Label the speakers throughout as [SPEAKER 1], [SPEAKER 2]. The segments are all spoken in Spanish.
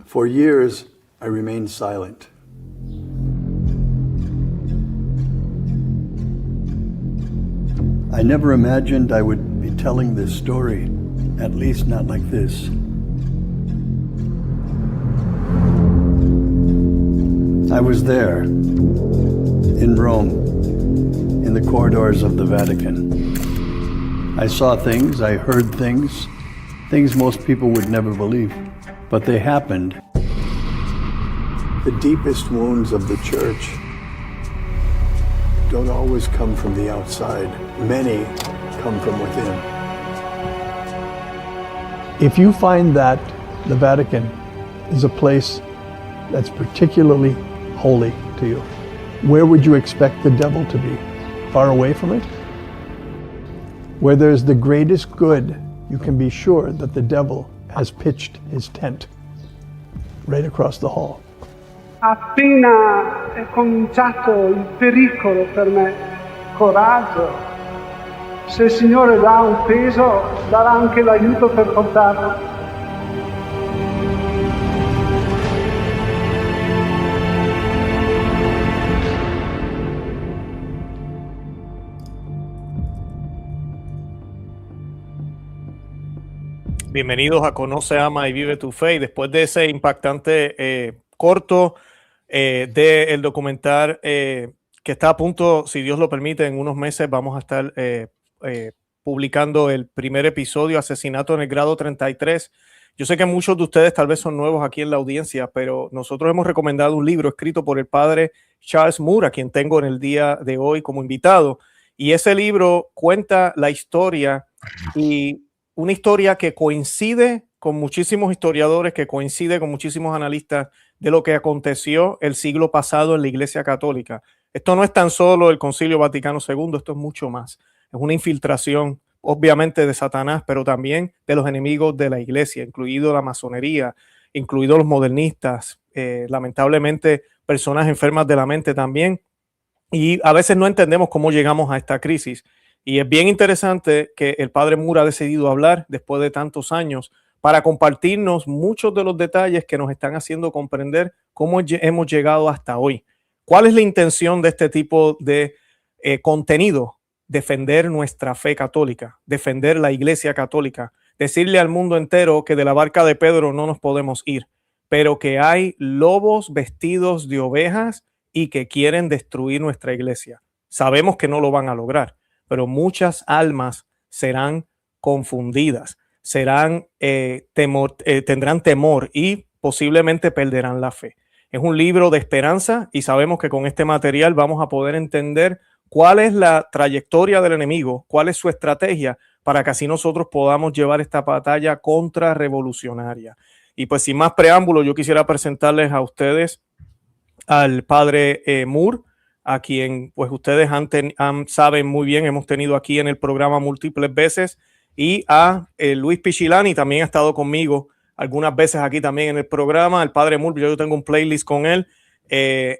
[SPEAKER 1] For years, I remained silent. I never imagined I would be telling this story, at least not like this. I was there, in Rome, in the corridors of the Vatican. I saw things, I heard things most people would never believe, but they happened. The deepest wounds of the church don't always come from the outside. Many come from within. If you find that the Vatican is a place that's particularly holy to you, where would you expect the devil to be? Far away from it? Where there's the greatest good, you can be sure that the devil has pitched his tent right across the hall.
[SPEAKER 2] Appena è cominciato il pericolo per me, coraggio. Se il Signore dà un peso, darà anche l'aiuto per portarlo.
[SPEAKER 3] Bienvenidos a Conoce, Ama y Vive tu Fe. Y después de ese impactante corto del documental que está a punto, si Dios lo permite, en unos meses vamos a estar publicando el primer episodio, Asesinato en el grado 33. Yo sé que muchos de ustedes tal vez son nuevos aquí en la audiencia, pero nosotros hemos recomendado un libro escrito por el padre Charles Moore, a quien tengo en el día de hoy como invitado. Y ese libro cuenta la historia, y una historia que coincide con muchísimos historiadores, que coincide con muchísimos analistas de lo que aconteció el siglo pasado en la Iglesia Católica. Esto no es tan solo el Concilio Vaticano II, esto es mucho más. Es una infiltración, obviamente, de Satanás, pero también de los enemigos de la Iglesia, incluido la masonería, incluidos los modernistas, lamentablemente personas enfermas de la mente también. Y a veces no entendemos cómo llegamos a esta crisis. Y es bien interesante que el padre Moore ha decidido hablar después de tantos años para compartirnos muchos de los detalles que nos están haciendo comprender cómo hemos llegado hasta hoy. ¿Cuál es la intención de este tipo de contenido? Defender nuestra fe católica, defender la Iglesia Católica, decirle al mundo entero que de la barca de Pedro no nos podemos ir, pero que hay lobos vestidos de ovejas y que quieren destruir nuestra iglesia. Sabemos que no lo van a lograr, pero muchas almas serán confundidas, tendrán temor y posiblemente perderán la fe. Es un libro de esperanza y sabemos que con este material vamos a poder entender cuál es la trayectoria del enemigo, cuál es su estrategia para que así nosotros podamos llevar esta batalla contrarrevolucionaria. Y pues sin más preámbulo, yo quisiera presentarles a ustedes al padre Moore, a quien pues ustedes saben muy bien, hemos tenido aquí en el programa múltiples veces, y a Luis Pichilani, también ha estado conmigo algunas veces aquí también en el programa. El padre Moore, yo tengo un playlist con él,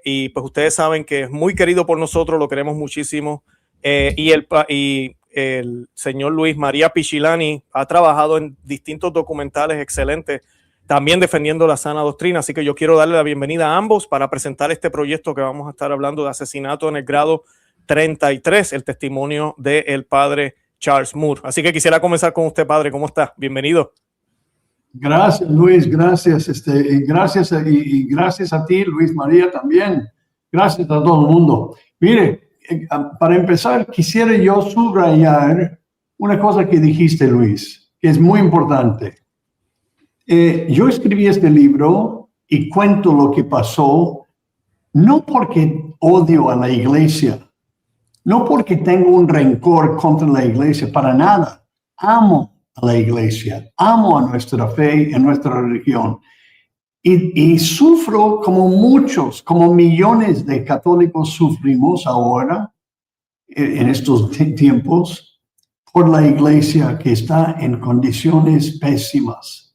[SPEAKER 3] y pues ustedes saben que es muy querido por nosotros, lo queremos muchísimo, y el señor Luis María Pichilani ha trabajado en distintos documentales excelentes, también defendiendo la sana doctrina. Así que yo quiero darle la bienvenida a ambos para presentar este proyecto que vamos a estar hablando de asesinato en el grado 33, el testimonio del padre Charles Moore. Así que quisiera comenzar con usted, padre. ¿Cómo está? Bienvenido.
[SPEAKER 4] Gracias, Luis. Gracias. Gracias a ti, Luis María, también. Gracias a todo el mundo. Mire, para empezar, quisiera yo subrayar una cosa que dijiste, Luis, que es muy importante. Yo escribí este libro y cuento lo que pasó, no porque odio a la iglesia, no porque tengo un rencor contra la iglesia, para nada. Amo a la iglesia, amo a nuestra fe, a nuestra religión. Y sufro como muchos, como millones de católicos sufrimos ahora, en estos tiempos, por la iglesia que está en condiciones pésimas.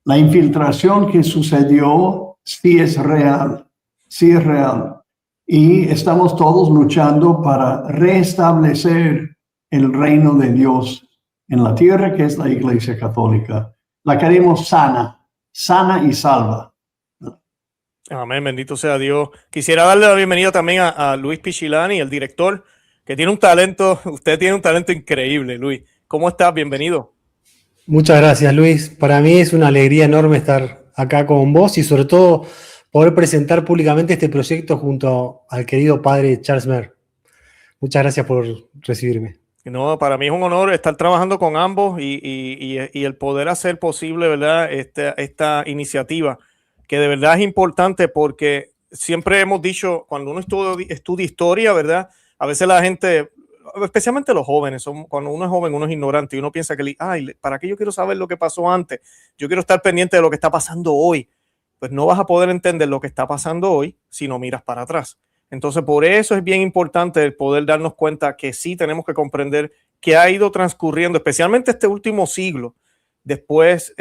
[SPEAKER 4] La infiltración que sucedió sí es real, sí es real. Y estamos todos luchando para restablecer el reino de Dios en la tierra, que es la Iglesia Católica. La queremos sana, sana y salva.
[SPEAKER 3] Amén, bendito sea Dios. Quisiera darle la bienvenida también a Luis Pichilani, el director, que tiene un talento, usted tiene un talento increíble, Luis. ¿Cómo estás? Bienvenido.
[SPEAKER 5] Muchas gracias, Luis. Para mí es una alegría enorme estar acá con vos y sobre todo poder presentar públicamente este proyecto junto al querido padre Charles Mer. Muchas gracias por recibirme.
[SPEAKER 3] No, para mí es un honor estar trabajando con ambos y el poder hacer posible, ¿verdad? Esta iniciativa, que de verdad es importante porque siempre hemos dicho, cuando uno estudia historia, ¿verdad? A veces la gente, especialmente los jóvenes, cuando uno es joven, uno es ignorante y uno piensa que, ¿para qué yo quiero saber lo que pasó antes? Yo quiero estar pendiente de lo que está pasando hoy. Pues no vas a poder entender lo que está pasando hoy si no miras para atrás. Entonces, por eso es bien importante el poder darnos cuenta que sí tenemos que comprender que ha ido transcurriendo, especialmente este último siglo, después,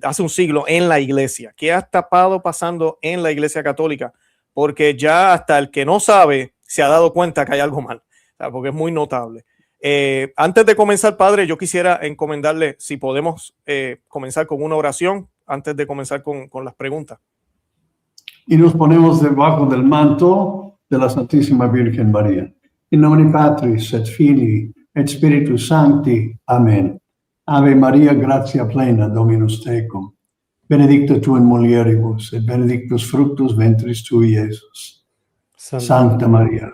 [SPEAKER 3] hace un siglo, en la iglesia. ¿Qué ha estado pasando en la iglesia católica? Porque ya hasta el que no sabe se ha dado cuenta que hay algo mal, porque es muy notable. Antes de comenzar, padre, yo quisiera encomendarle, si podemos comenzar con una oración, antes de comenzar con las preguntas.
[SPEAKER 4] Y nos ponemos debajo del manto de la Santísima Virgen María. In nomine Patris et Filii et Spiritus Sancti. Amen. Ave Maria, gratia plena, Dominus tecum. Benedicta tu in mulieribus, et benedictus fructus ventris tui, Iesus. Sancta Maria,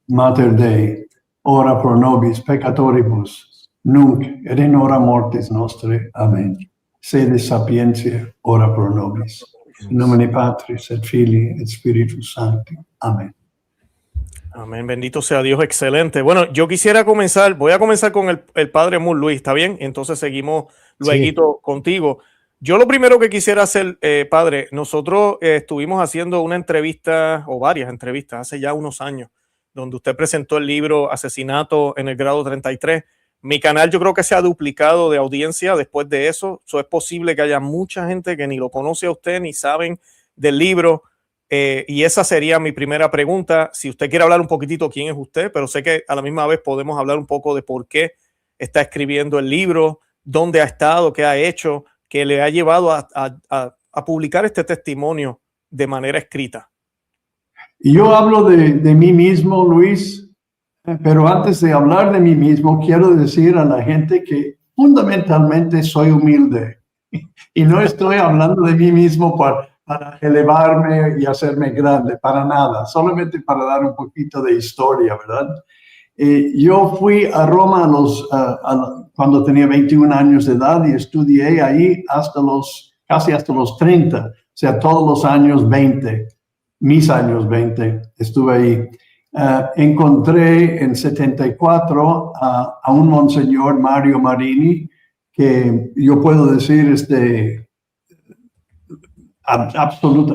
[SPEAKER 4] Mater Dei, ora pro nobis peccatoribus, nunc et in hora mortis nostre. Amen. Sede sapientia, ora pro nobis. In nomine Patris et Filii et Spiritus Sancti. Amén.
[SPEAKER 3] Amén, bendito sea Dios, excelente. Bueno, yo quisiera comenzar, voy a comenzar con el padre Moore, Luis, ¿está bien? Entonces seguimos luego contigo. Yo lo primero que quisiera hacer, padre, nosotros estuvimos haciendo una entrevista, o varias entrevistas, hace ya unos años, donde usted presentó el libro Asesinato en el grado 33. Mi canal yo creo que se ha duplicado de audiencia después de eso. Es posible que haya mucha gente que ni lo conoce a usted, ni saben del libro. Y esa sería mi primera pregunta. Si usted quiere hablar un poquitito quién es usted, pero sé que a la misma vez podemos hablar un poco de por qué está escribiendo el libro, dónde ha estado, qué ha hecho, que le ha llevado a publicar este testimonio de manera escrita.
[SPEAKER 4] Y yo hablo de mí mismo, Luis, pero antes de hablar de mí mismo, quiero decir a la gente que fundamentalmente soy humilde. Y no estoy hablando de mí mismo para elevarme y hacerme grande, para nada, solamente para dar un poquito de historia, ¿verdad? Yo fui a Roma cuando tenía 21 años de edad y estudié ahí casi hasta los 30, o sea, todos los años 20, mis años 20, estuve ahí. Encontré en 74 a un monseñor, Mario Marini, que yo puedo decir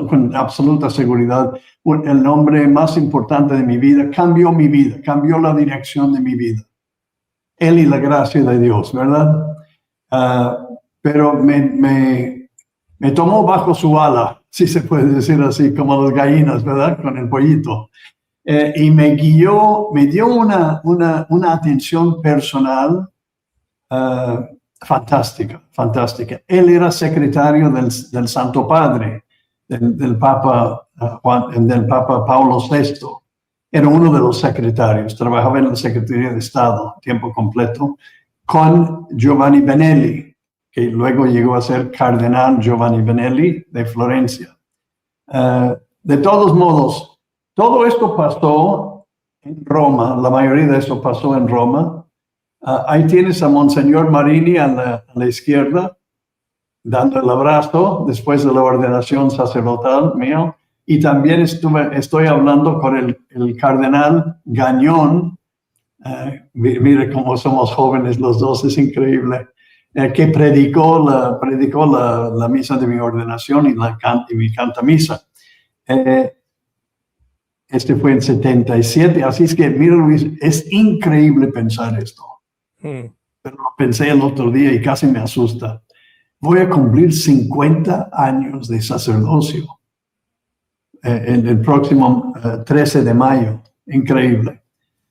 [SPEAKER 4] con absoluta seguridad, el nombre más importante de mi vida, cambió la dirección de mi vida. Él y la gracia de Dios, ¿verdad? Pero me tomó bajo su ala, si se puede decir así, como las gallinas, ¿verdad? Con el pollito. Y me guió, me dio una atención personal fantástica. Él era secretario del Santo Padre, del Papa Paulo VI. Era uno de los secretarios, trabajaba en la Secretaría de Estado tiempo completo, con Giovanni Benelli, que luego llegó a ser cardenal Giovanni Benelli de Florencia. De todos modos, todo esto pasó en Roma, la mayoría de eso pasó en Roma. Ahí tienes a Monseñor Marini a la izquierda, dando el abrazo después de la ordenación sacerdotal mío. Y también estoy hablando con el cardenal Gagnon. Mire cómo somos jóvenes los dos, es increíble. Que predicó la misa de mi ordenación y mi cantamisa. Este fue en 77. Así es que, mira, Luis, es increíble pensar esto. Pero lo pensé el otro día y casi me asusta. Voy a cumplir 50 años de sacerdocio en el próximo 13 de mayo. Increíble.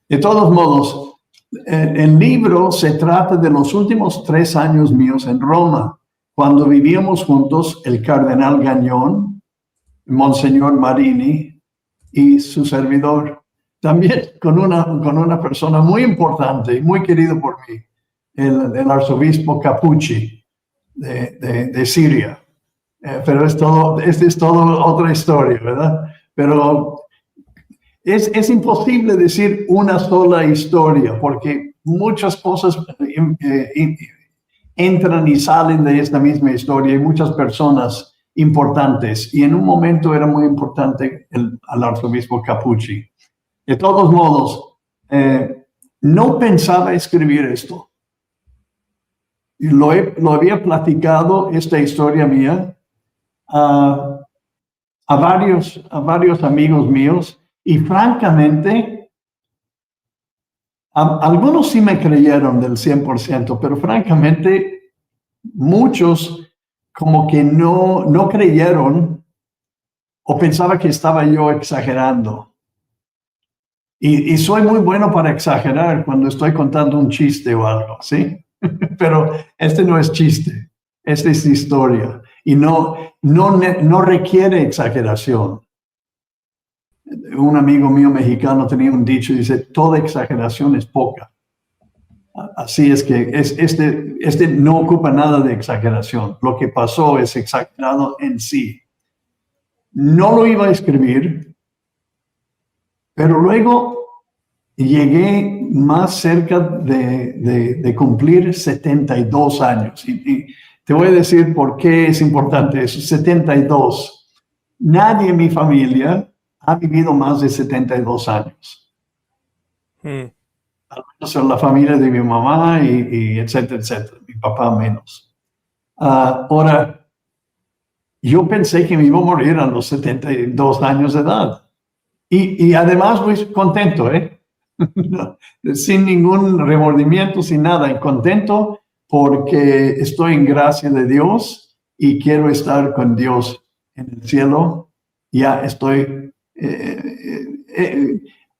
[SPEAKER 4] De todos modos, el libro se trata de los últimos 3 años míos en Roma, cuando vivíamos juntos el cardenal Gagnon, Monseñor Marini y su servidor. También con una persona muy importante y muy querido por mí, el arzobispo Capucci de Siria. Pero esta es todo otra historia, ¿verdad? Pero es imposible decir una sola historia porque muchas cosas entran y salen de esta misma historia y muchas personas importantes. Y en un momento era muy importante al arzobispo Capucci. De todos modos, no pensaba escribir esto. Lo había platicado, esta historia mía, a varios amigos míos y francamente, algunos sí me creyeron del 100%, pero francamente, muchos como que no creyeron o pensaba que estaba yo exagerando. Y soy muy bueno para exagerar cuando estoy contando un chiste o algo, ¿sí? Pero este no es chiste, esta es historia. Y no requiere exageración. Un amigo mío mexicano tenía un dicho, dice, toda exageración es poca. Así es que este no ocupa nada de exageración. Lo que pasó es exagerado en sí. No lo iba a escribir, pero luego llegué más cerca de cumplir 72 años. Y te voy a decir por qué es importante eso. 72. Nadie en mi familia ha vivido más de 72 años. Al menos en la familia de mi mamá y etcétera, etcétera. Mi papá menos. Ahora, yo pensé que me iba a morir a los 72 años de edad. Y además muy contento, sin ningún remordimiento, sin nada. Y contento porque estoy en gracia de Dios y quiero estar con Dios en el cielo. Ya estoy,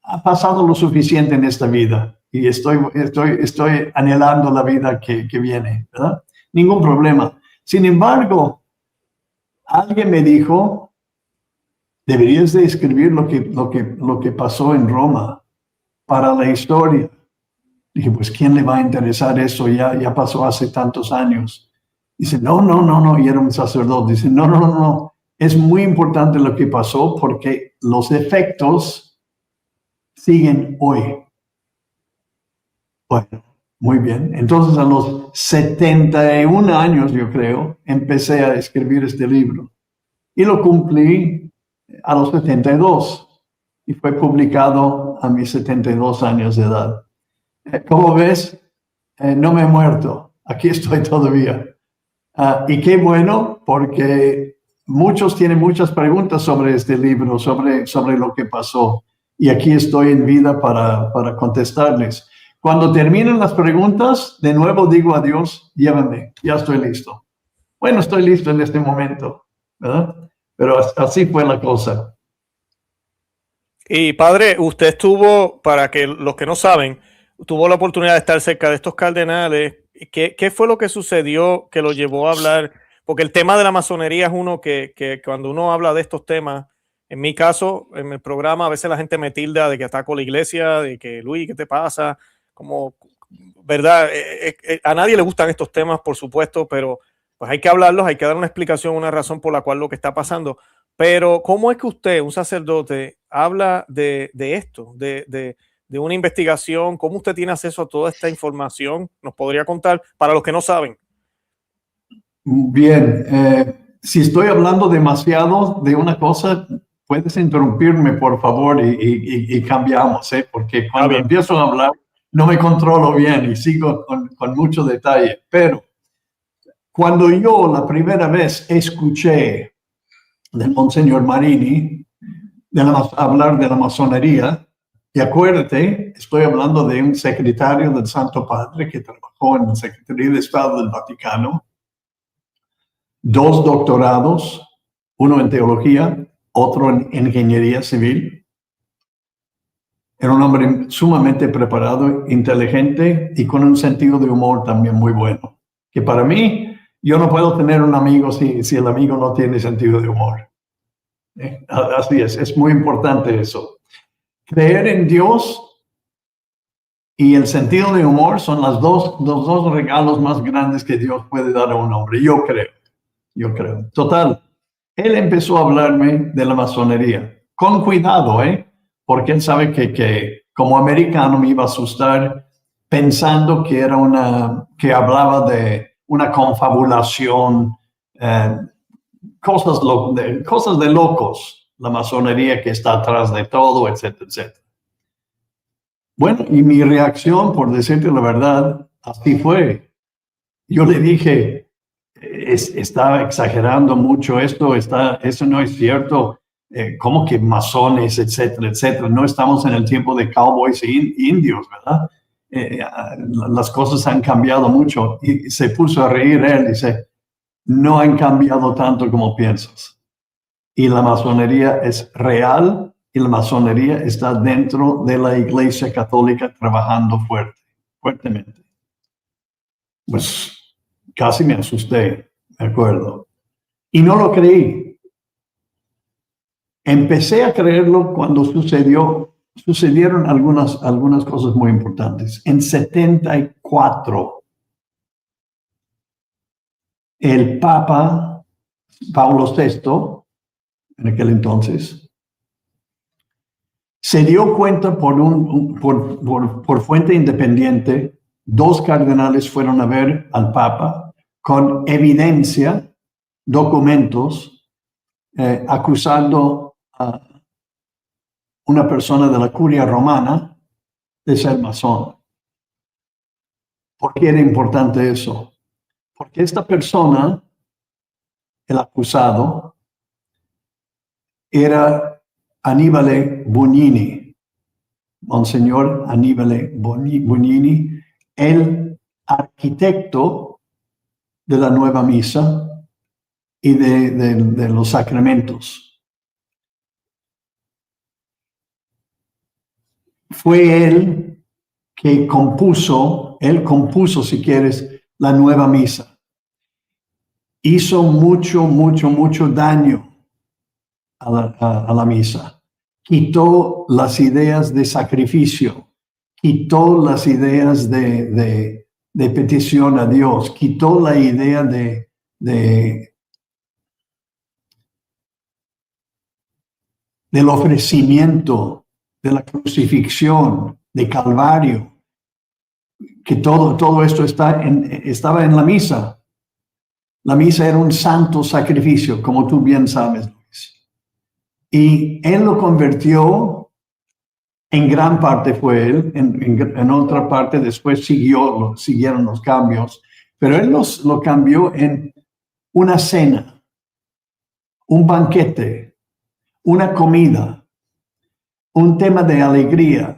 [SPEAKER 4] ha pasado lo suficiente en esta vida y estoy anhelando la vida que viene, ¿verdad? Ningún problema. Sin embargo, alguien me dijo, deberías de escribir lo que pasó en Roma para la historia. Dije, pues, ¿quién le va a interesar eso? Ya pasó hace tantos años. Dice, no, y era un sacerdote. Dice, no. Es muy importante lo que pasó porque los efectos siguen hoy. Bueno, muy bien. Entonces, a los 71 años, yo creo, empecé a escribir este libro. Y lo cumplí a los 72. Y fue publicado a mis 72 años de edad. Como ves, no me he muerto. Aquí estoy todavía. Y qué bueno, porque muchos tienen muchas preguntas sobre este libro, sobre lo que pasó. Y aquí estoy en vida para contestarles. Cuando terminen las preguntas, de nuevo digo a Dios, llévame, ya estoy listo. Bueno, estoy listo en este momento, ¿verdad? Pero así fue la cosa.
[SPEAKER 3] Y padre, usted estuvo, para que los que no saben, tuvo la oportunidad de estar cerca de estos cardenales. ¿Qué fue lo que sucedió que lo llevó a hablar? Porque el tema de la masonería es uno que cuando uno habla de estos temas, en mi caso, en el programa, a veces la gente me tilda de que ataco a la iglesia, de que Luis, ¿qué te pasa? Como, ¿verdad? A nadie le gustan estos temas, por supuesto, pero pues hay que hablarlos, hay que dar una explicación, una razón por la cual lo que está pasando. Pero ¿cómo es que usted, un sacerdote, habla de esto, de una investigación? ¿Cómo usted tiene acceso a toda esta información? ¿Nos podría contar para los que no saben?
[SPEAKER 4] Bien, si estoy hablando demasiado de una cosa, puedes interrumpirme, por favor, y cambiamos, porque cuando empiezo a hablar no me controlo bien y sigo con mucho detalle. Pero cuando yo la primera vez escuché del Monseñor Marini hablar de la masonería, y acuérdate, estoy hablando de un secretario del Santo Padre que trabajó en la Secretaría de Estado del Vaticano, 2 doctorados, uno en teología, otro en ingeniería civil. Era un hombre sumamente preparado, inteligente y con un sentido de humor también muy bueno. Que para mí, yo no puedo tener un amigo si el amigo no tiene sentido de humor. Así es muy importante eso. Creer en Dios y el sentido de humor son los dos regalos más grandes que Dios puede dar a un hombre. Yo creo. Total, él empezó a hablarme de la masonería. Con cuidado, porque él sabe que como americano me iba a asustar pensando que que hablaba de una confabulación, cosas de locos, la masonería que está atrás de todo, etcétera, etcétera. Bueno, y mi reacción, por decirte la verdad, así fue. Yo le dije, está exagerando mucho esto, eso no es cierto. ¿Cómo que masones, etcétera, etcétera? No estamos en el tiempo de cowboys e indios, ¿verdad? Las cosas han cambiado mucho. Y se puso a reír él, dice, no han cambiado tanto como piensas. Y la masonería es real y la masonería está dentro de la Iglesia Católica trabajando fuertemente. Pues casi me asusté, me acuerdo. Y no lo creí. Empecé a creerlo cuando sucedieron algunas cosas muy importantes. En 74, el Papa Pablo VI, en aquel entonces, se dio cuenta por fuente independiente, 2 cardenales fueron a ver al Papa con evidencia, documentos, acusando a una persona de la curia romana de ser masón. ¿Por qué era importante eso? Porque esta persona, el acusado, era Annibale Bugnini, Monseñor Annibale Bugnini, el arquitecto de la nueva misa y de los sacramentos. Fue él que compuso, si quieres, la nueva misa. Hizo mucho daño a la misa. Quitó las ideas de sacrificio, quitó las ideas de petición a Dios, quitó la idea del ofrecimiento, de la crucifixión, de Calvario, que todo esto estaba en la misa. La misa era un santo sacrificio, como tú bien sabes, Luis. Y él lo convirtió, en gran parte fue él, en otra parte después siguieron los cambios, pero él lo cambió en una cena, un banquete, una comida, un tema de alegría,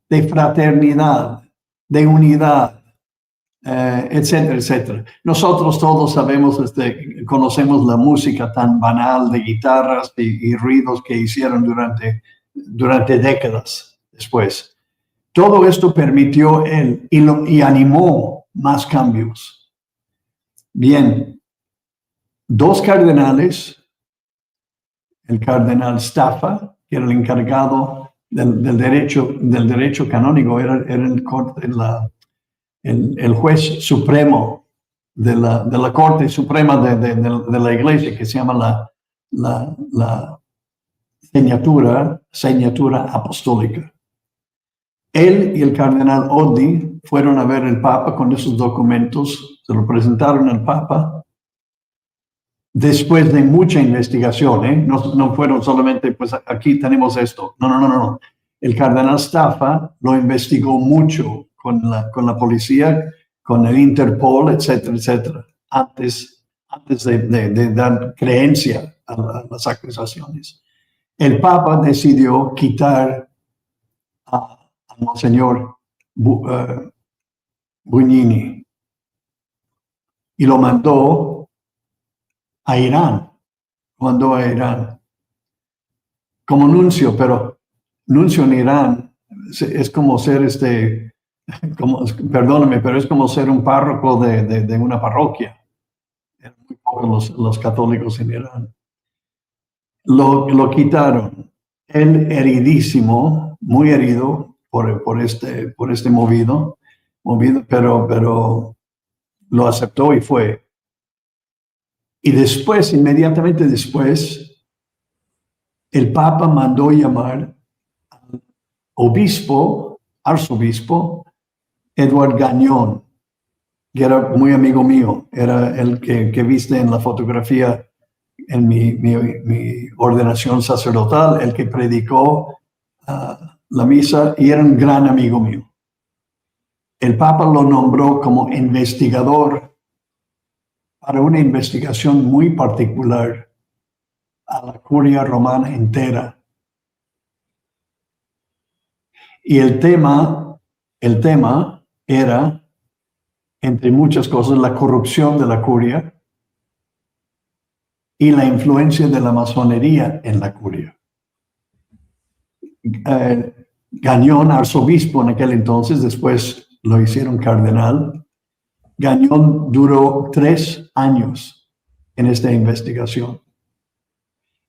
[SPEAKER 4] de fraternidad, de unidad, etcétera, etcétera. Nosotros todos sabemos, conocemos la música tan banal de guitarras y ruidos que hicieron durante décadas después. Todo esto permitió él y animó más cambios. Bien, 2 cardenales, el cardenal Staffa, que era el encargado del derecho canónico, era el juez supremo de la Corte Suprema de la Iglesia, que se llama la señatura apostólica. Él y el cardenal Oddi fueron a ver al Papa con esos documentos, se lo presentaron al Papa. Después de mucha investigación, no fueron solamente, pues aquí tenemos esto. No. El cardenal Staffa lo investigó mucho con la policía, con el Interpol, etcétera, etcétera, antes de dar creencia a las acusaciones. El Papa decidió quitar a Monseñor Bugnini y lo mandó a Irán, como nuncio, pero nuncio en Irán es como ser perdóname, pero es como ser un párroco de una parroquia. Eran muy pocos los católicos en Irán. lo quitaron. Él heridísimo, muy herido por este movido, pero lo aceptó y fue. Y después, inmediatamente después, el Papa mandó llamar al arzobispo Edward Gagnon, que era muy amigo mío, era el que viste en la fotografía en mi ordenación sacerdotal, el que predicó la misa y era un gran amigo mío. El Papa lo nombró como investigador para una investigación muy particular a la curia romana entera. Y el tema era, entre muchas cosas, la corrupción de la curia y la influencia de la masonería en la curia. Gagnon, arzobispo en aquel entonces, después lo hicieron cardenal. Gagnon duró 3 años en esta investigación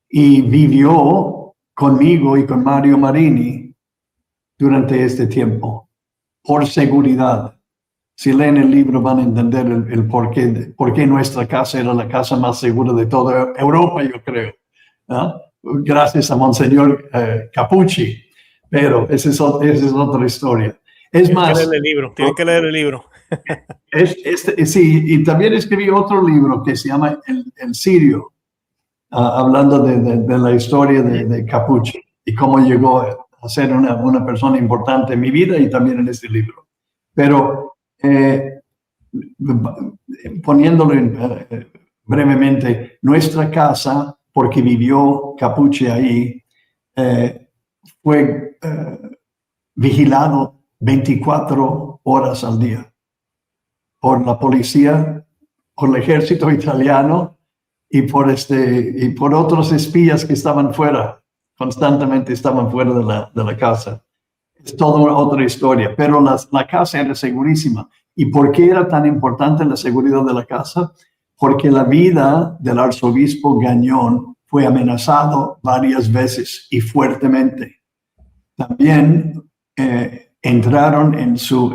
[SPEAKER 4] y vivió conmigo y con Mario Marini durante este tiempo, por seguridad. Si leen el libro van a entender el por qué nuestra casa era la casa más segura de toda Europa, yo creo, ¿no? Gracias a Monseñor Capucci, pero esa es otra historia. Es más,
[SPEAKER 3] tienen que leer el libro.
[SPEAKER 4] Sí, y también escribí otro libro que se llama El Sirio, hablando de la historia de Capucci y cómo llegó a ser una persona importante en mi vida y también en este libro. Pero poniéndolo brevemente, nuestra casa, porque vivió Capucci ahí, fue vigilado 24 horas al día por la policía, por el ejército italiano y por otros espías que estaban fuera, constantemente estaban fuera de la casa. Es toda otra historia, pero la casa era segurísima. ¿Y por qué era tan importante la seguridad de la casa? Porque la vida del arzobispo Gagnon fue amenazado varias veces y fuertemente. También entraron en su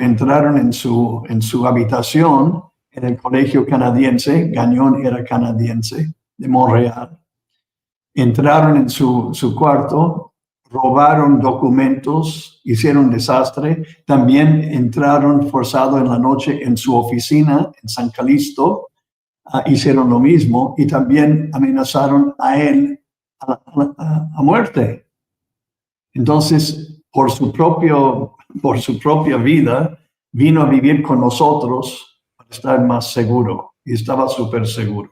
[SPEAKER 4] habitación en el colegio canadiense. Gagnon era canadiense, de Montreal. Entraron en su cuarto, robaron documentos, hicieron desastre. También entraron forzado en la noche en su oficina en San Calixto, hicieron lo mismo y también amenazaron a él a muerte. Entonces, por su propia vida, vino a vivir con nosotros para estar más seguro y estaba súper seguro,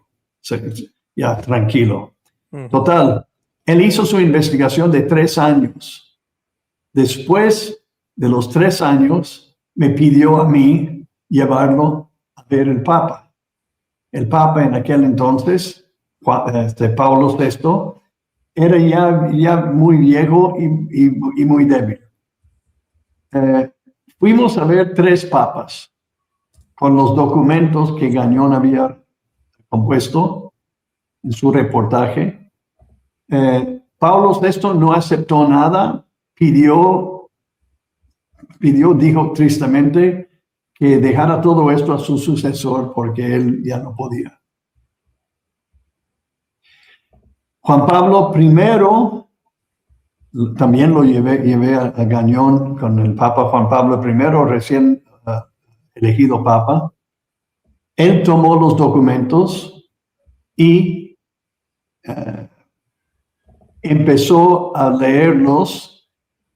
[SPEAKER 4] ya tranquilo. Total, él hizo su investigación de 3 años. Después de los 3 años, me pidió a mí llevarlo a ver el Papa. El Papa en aquel entonces, Pablo VI, era ya muy viejo y muy débil. Fuimos a ver 3 papas con los documentos que Gagnon había compuesto en su reportaje. Pablo VI no aceptó nada, dijo tristemente que dejara todo esto a su sucesor porque él ya no podía. Juan Pablo I, también lo llevé a Gagnon con el Papa Juan Pablo I, recién elegido Papa. Él tomó los documentos y empezó a leerlos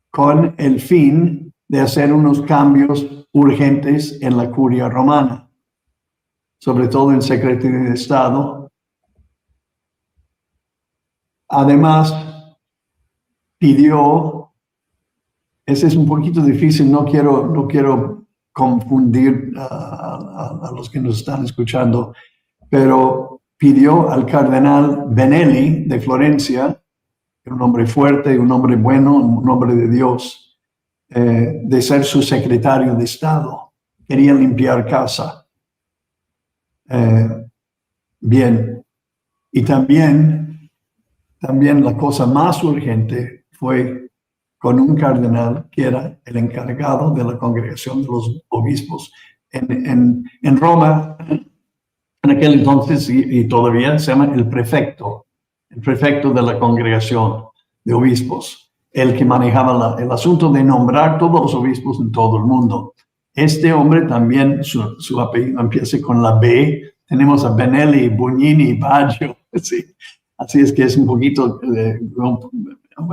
[SPEAKER 4] con el fin de hacer unos cambios urgentes en la curia romana, sobre todo en Secretaría de Estado. Además, pidió, ese es un poquito difícil, no quiero confundir a los que nos están escuchando, pero pidió al cardenal Benelli de Florencia, un hombre fuerte, un hombre bueno, un hombre de Dios, de ser su secretario de Estado. Quería limpiar casa. Bien. Y también también la cosa más urgente fue con un cardenal que era el encargado de la congregación de los obispos. En Roma, en aquel entonces y todavía se llama el prefecto de la congregación de obispos, el que manejaba el asunto de nombrar todos los obispos en todo el mundo. Este hombre también, su apellido empieza con la B. Tenemos a Benelli, Bugnini, Baggio. Sí. Así es que es un poquito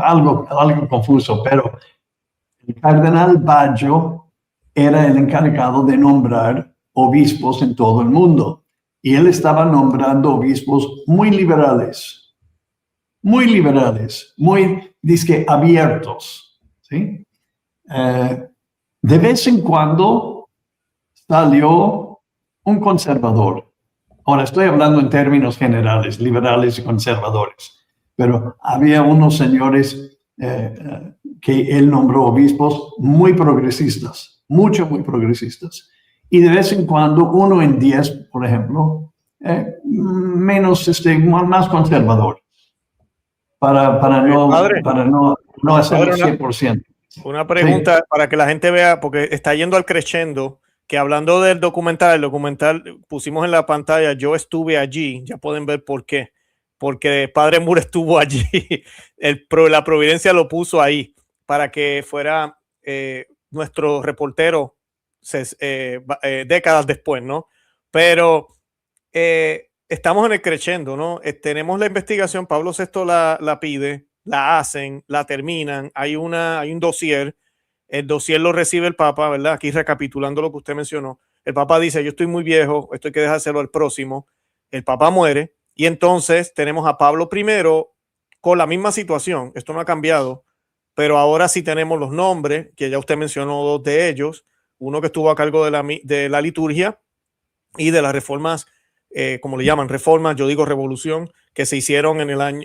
[SPEAKER 4] algo confuso, pero el cardenal Baggio era el encargado de nombrar obispos en todo el mundo. Y él estaba nombrando obispos muy liberales, dizque abiertos, ¿sí? De vez en cuando salió un conservador. Ahora estoy hablando en términos generales, liberales y conservadores, pero había unos señores que él nombró obispos muy progresistas, muy progresistas. Y de vez en cuando, 1 en 10, por ejemplo, más conservador, para no hacerlo 100%.
[SPEAKER 3] Una pregunta para que la gente vea, porque está yendo al crescendo, que hablando del documental, pusimos en la pantalla, yo estuve allí, ya pueden ver por qué, porque Padre Moore estuvo allí, la Providencia lo puso ahí, para que fuera nuestro reportero décadas después, ¿no? Pero estamos en el crescendo, ¿no? Tenemos la investigación, Pablo VI la pide, la hacen, la terminan, hay un dossier, el dossier lo recibe el Papa, ¿verdad? Aquí recapitulando lo que usted mencionó, el Papa dice, yo estoy muy viejo, esto hay que dejárselo al próximo, el Papa muere, y entonces tenemos a Pablo I con la misma situación, esto no ha cambiado, pero ahora sí tenemos los nombres, que ya usted mencionó 2 de ellos, uno que estuvo a cargo de la liturgia y de las reformas, como le llaman, reformas, yo digo revolución, que se hicieron en el año,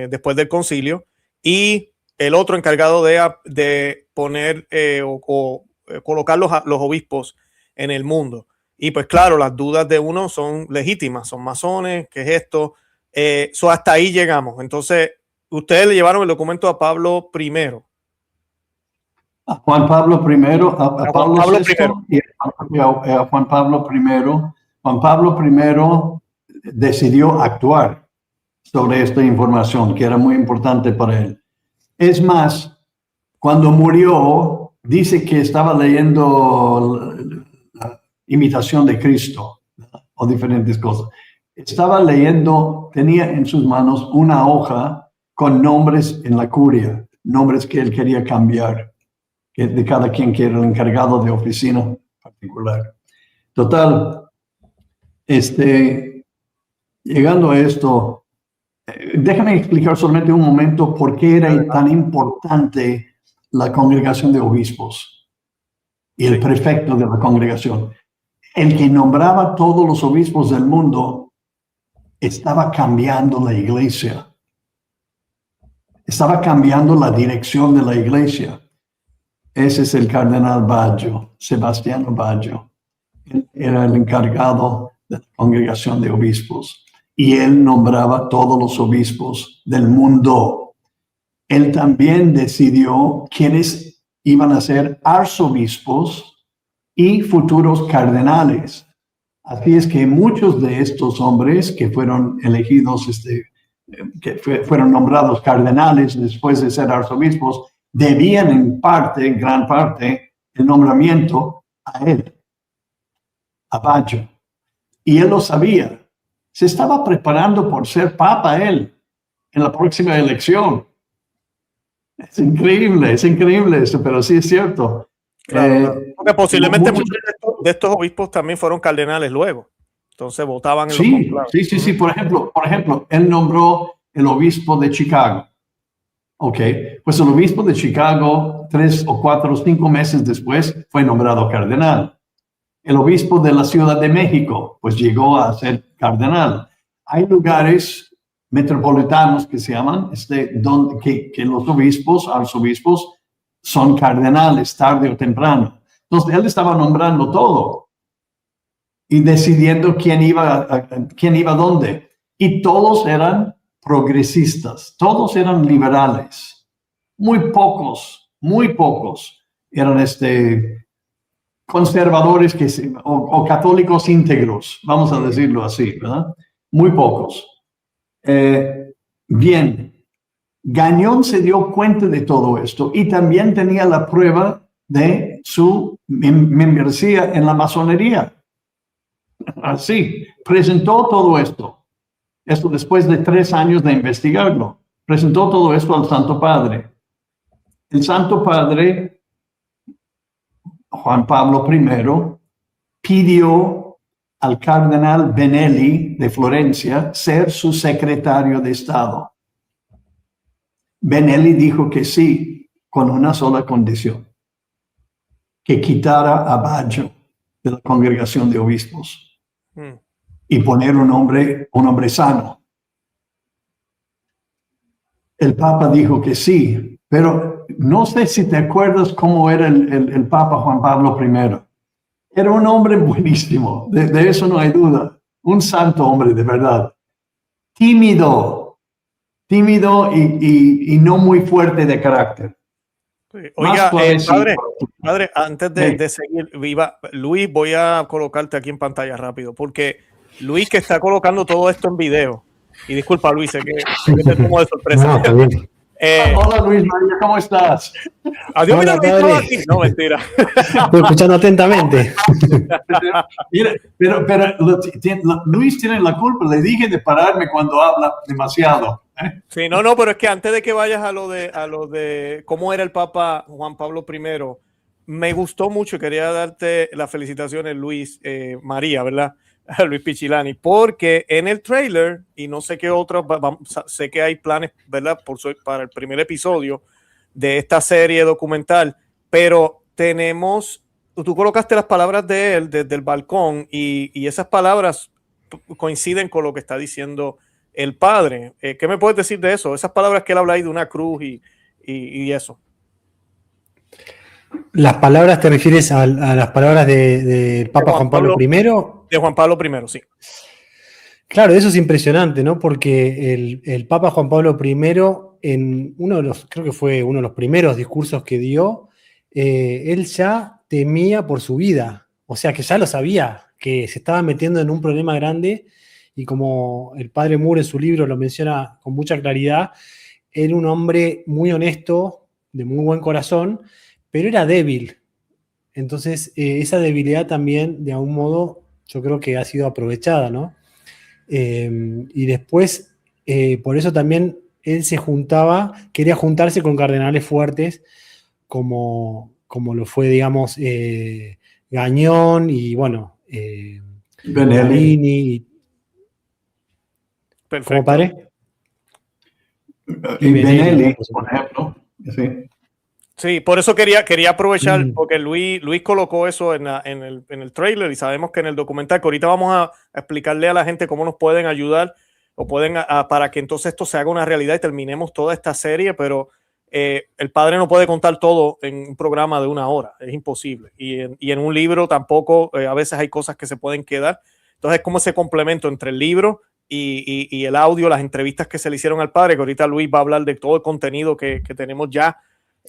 [SPEAKER 3] después del concilio, y el otro encargado de poner o colocar los obispos en el mundo. Y pues claro, las dudas de uno son legítimas, son masones, ¿qué es esto? Hasta ahí llegamos. Entonces, ustedes le llevaron el documento a Pablo I.
[SPEAKER 4] A Juan Pablo I, a Pablo VI y a Juan Pablo I. Juan Pablo I decidió actuar sobre esta información, que era muy importante para él. Es más, cuando murió, dice que estaba leyendo la imitación de Cristo, o diferentes cosas. Estaba leyendo, tenía en sus manos una hoja con nombres en la curia, nombres que él quería cambiar, de cada quien que era el encargado de oficina particular. Total, llegando a esto, déjame explicar solamente un momento por qué era tan importante la congregación de obispos y el prefecto de la congregación. El que nombraba todos los obispos del mundo estaba cambiando la iglesia. Estaba cambiando la dirección de la iglesia. Ese es el cardenal Baggio, Sebastiano Baggio. Él era el encargado de la congregación de obispos y él nombraba todos los obispos del mundo. Él también decidió quiénes iban a ser arzobispos y futuros cardenales. Así es que muchos de estos hombres que fueron elegidos, fueron nombrados cardenales después de ser arzobispos, debían en gran parte, el nombramiento a él, a Baggio. Y él lo sabía. Se estaba preparando por ser papa él en la próxima elección. Es increíble eso, pero sí es cierto.
[SPEAKER 3] Claro. Porque posiblemente muchos de estos obispos también fueron cardenales luego. Entonces votaban en los conclaves.
[SPEAKER 4] Sí. Por ejemplo, él nombró el obispo de Chicago. Ok, pues el obispo de Chicago, 3 o 4 o 5 meses después, fue nombrado cardenal. El obispo de la Ciudad de México, pues llegó a ser cardenal. Hay lugares metropolitanos que se llaman, donde que los arzobispos, son cardenales, tarde o temprano. Entonces, él estaba nombrando todo y decidiendo quién iba dónde. Y todos eran progresistas, todos eran liberales. Muy pocos eran conservadores o católicos íntegros, vamos a decirlo así, ¿verdad? Muy pocos. Bien, Gagnon se dio cuenta de todo esto y también tenía la prueba de su membresía en la masonería. Así, presentó todo esto. Esto después de 3 años de investigarlo. Presentó todo esto al Santo Padre. El Santo Padre, Juan Pablo I, pidió al cardenal Benelli de Florencia ser su secretario de Estado. Benelli dijo que sí, con una sola condición: que quitara a Baggio de la congregación de obispos y poner un hombre sano. El Papa dijo que sí, pero no sé si te acuerdas cómo era el Papa Juan Pablo I. Era un hombre buenísimo, de eso no hay duda. Un santo hombre, de verdad. Tímido y no muy fuerte de carácter.
[SPEAKER 3] Sí. Oiga, padre, antes de seguir, Luis, voy a colocarte aquí en pantalla rápido, porque Luis, que está colocando todo esto en video, y disculpa, Luis, sé que te tomo de sorpresa.
[SPEAKER 5] No, bien.
[SPEAKER 4] Hola Luis María, ¿cómo estás?
[SPEAKER 3] Adiós,
[SPEAKER 5] Hola,
[SPEAKER 3] mira,
[SPEAKER 5] padre.
[SPEAKER 3] aquí. No, mentira.
[SPEAKER 5] Estoy escuchando atentamente.
[SPEAKER 4] Mira, pero Luis tiene la culpa. Le dije de pararme cuando habla demasiado.
[SPEAKER 3] Sí, no, pero es que antes de que vayas a lo de cómo era el Papa Juan Pablo I, me gustó mucho y quería darte las felicitaciones, Luis María, ¿verdad? Luis Pichilani, porque en el trailer, y no sé qué otros, sé que hay planes, ¿verdad? Para el primer episodio de esta serie documental, pero tú colocaste las palabras de él desde el balcón y esas palabras coinciden con lo que está diciendo el padre. ¿Qué me puedes decir de eso? Esas palabras que él habla ahí de una cruz y eso.
[SPEAKER 5] ¿Las palabras te refieres a las palabras del Papa Juan Pablo I?
[SPEAKER 3] De Juan Pablo I, sí.
[SPEAKER 5] Claro, eso es impresionante, ¿no? Porque el Papa Juan Pablo I, en creo que fue uno de los primeros discursos que dio, él ya temía por su vida. O sea, que ya lo sabía, que se estaba metiendo en un problema grande, y como el padre Moore en su libro lo menciona con mucha claridad, era un hombre muy honesto, de muy buen corazón, pero era débil. Entonces, esa debilidad también, de algún modo, yo creo que ha sido aprovechada, ¿no? Y después, por eso también él quería juntarse con cardenales fuertes, como lo fue, digamos, Gagnon y, bueno, Benelli.
[SPEAKER 3] Perfecto.
[SPEAKER 5] ¿Cómo, padre?
[SPEAKER 4] Y Benelli, por ejemplo. Sí.
[SPEAKER 3] Sí, por eso quería aprovechar, porque Luis colocó eso en el trailer, y sabemos que en el documental, que ahorita vamos a explicarle a la gente cómo nos pueden ayudar o para que entonces esto se haga una realidad y terminemos toda esta serie, pero el padre no puede contar todo en un programa de 1 hora, es imposible. Y en un libro tampoco, a veces hay cosas que se pueden quedar. Entonces, como ese complemento entre el libro y el audio, las entrevistas que se le hicieron al padre, que ahorita Luis va a hablar de todo el contenido que tenemos ya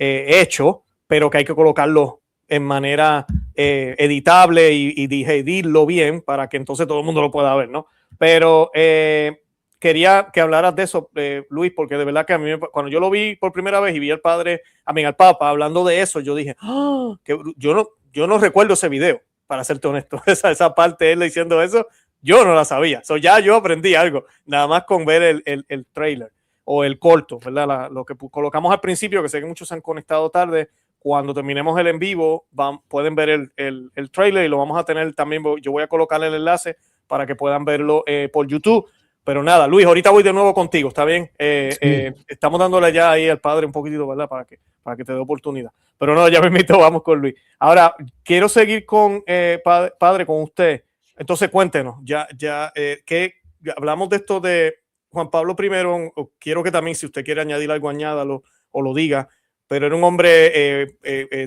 [SPEAKER 3] hecho, pero que hay que colocarlo en manera editable y digerirlo bien para que entonces todo el mundo lo pueda ver, ¿no? Pero quería que hablaras de eso, Luis, porque de verdad que a mí, cuando yo lo vi por primera vez y vi al Papa hablando de eso, yo dije, que yo no recuerdo ese video, para serte honesto. Esa parte, él diciendo eso, yo no la sabía. Ya yo aprendí algo, nada más con ver el trailer o el corto, ¿verdad? Lo que colocamos al principio, que sé que muchos se han conectado tarde. Cuando terminemos el en vivo, pueden ver el trailer, y lo vamos a tener también. Yo voy a colocar el enlace para que puedan verlo por YouTube. Pero nada, Luis, ahorita voy de nuevo contigo, ¿está bien? Sí. Estamos dándole ya ahí al padre un poquitito, ¿verdad? Para que te dé oportunidad. Pero no, ya me invito, vamos con Luis. Ahora, quiero seguir con, padre, con usted. Entonces, cuéntenos, que hablamos de esto de Juan Pablo I, quiero que también, si usted quiere añadir algo, añádalo o lo diga, pero era un hombre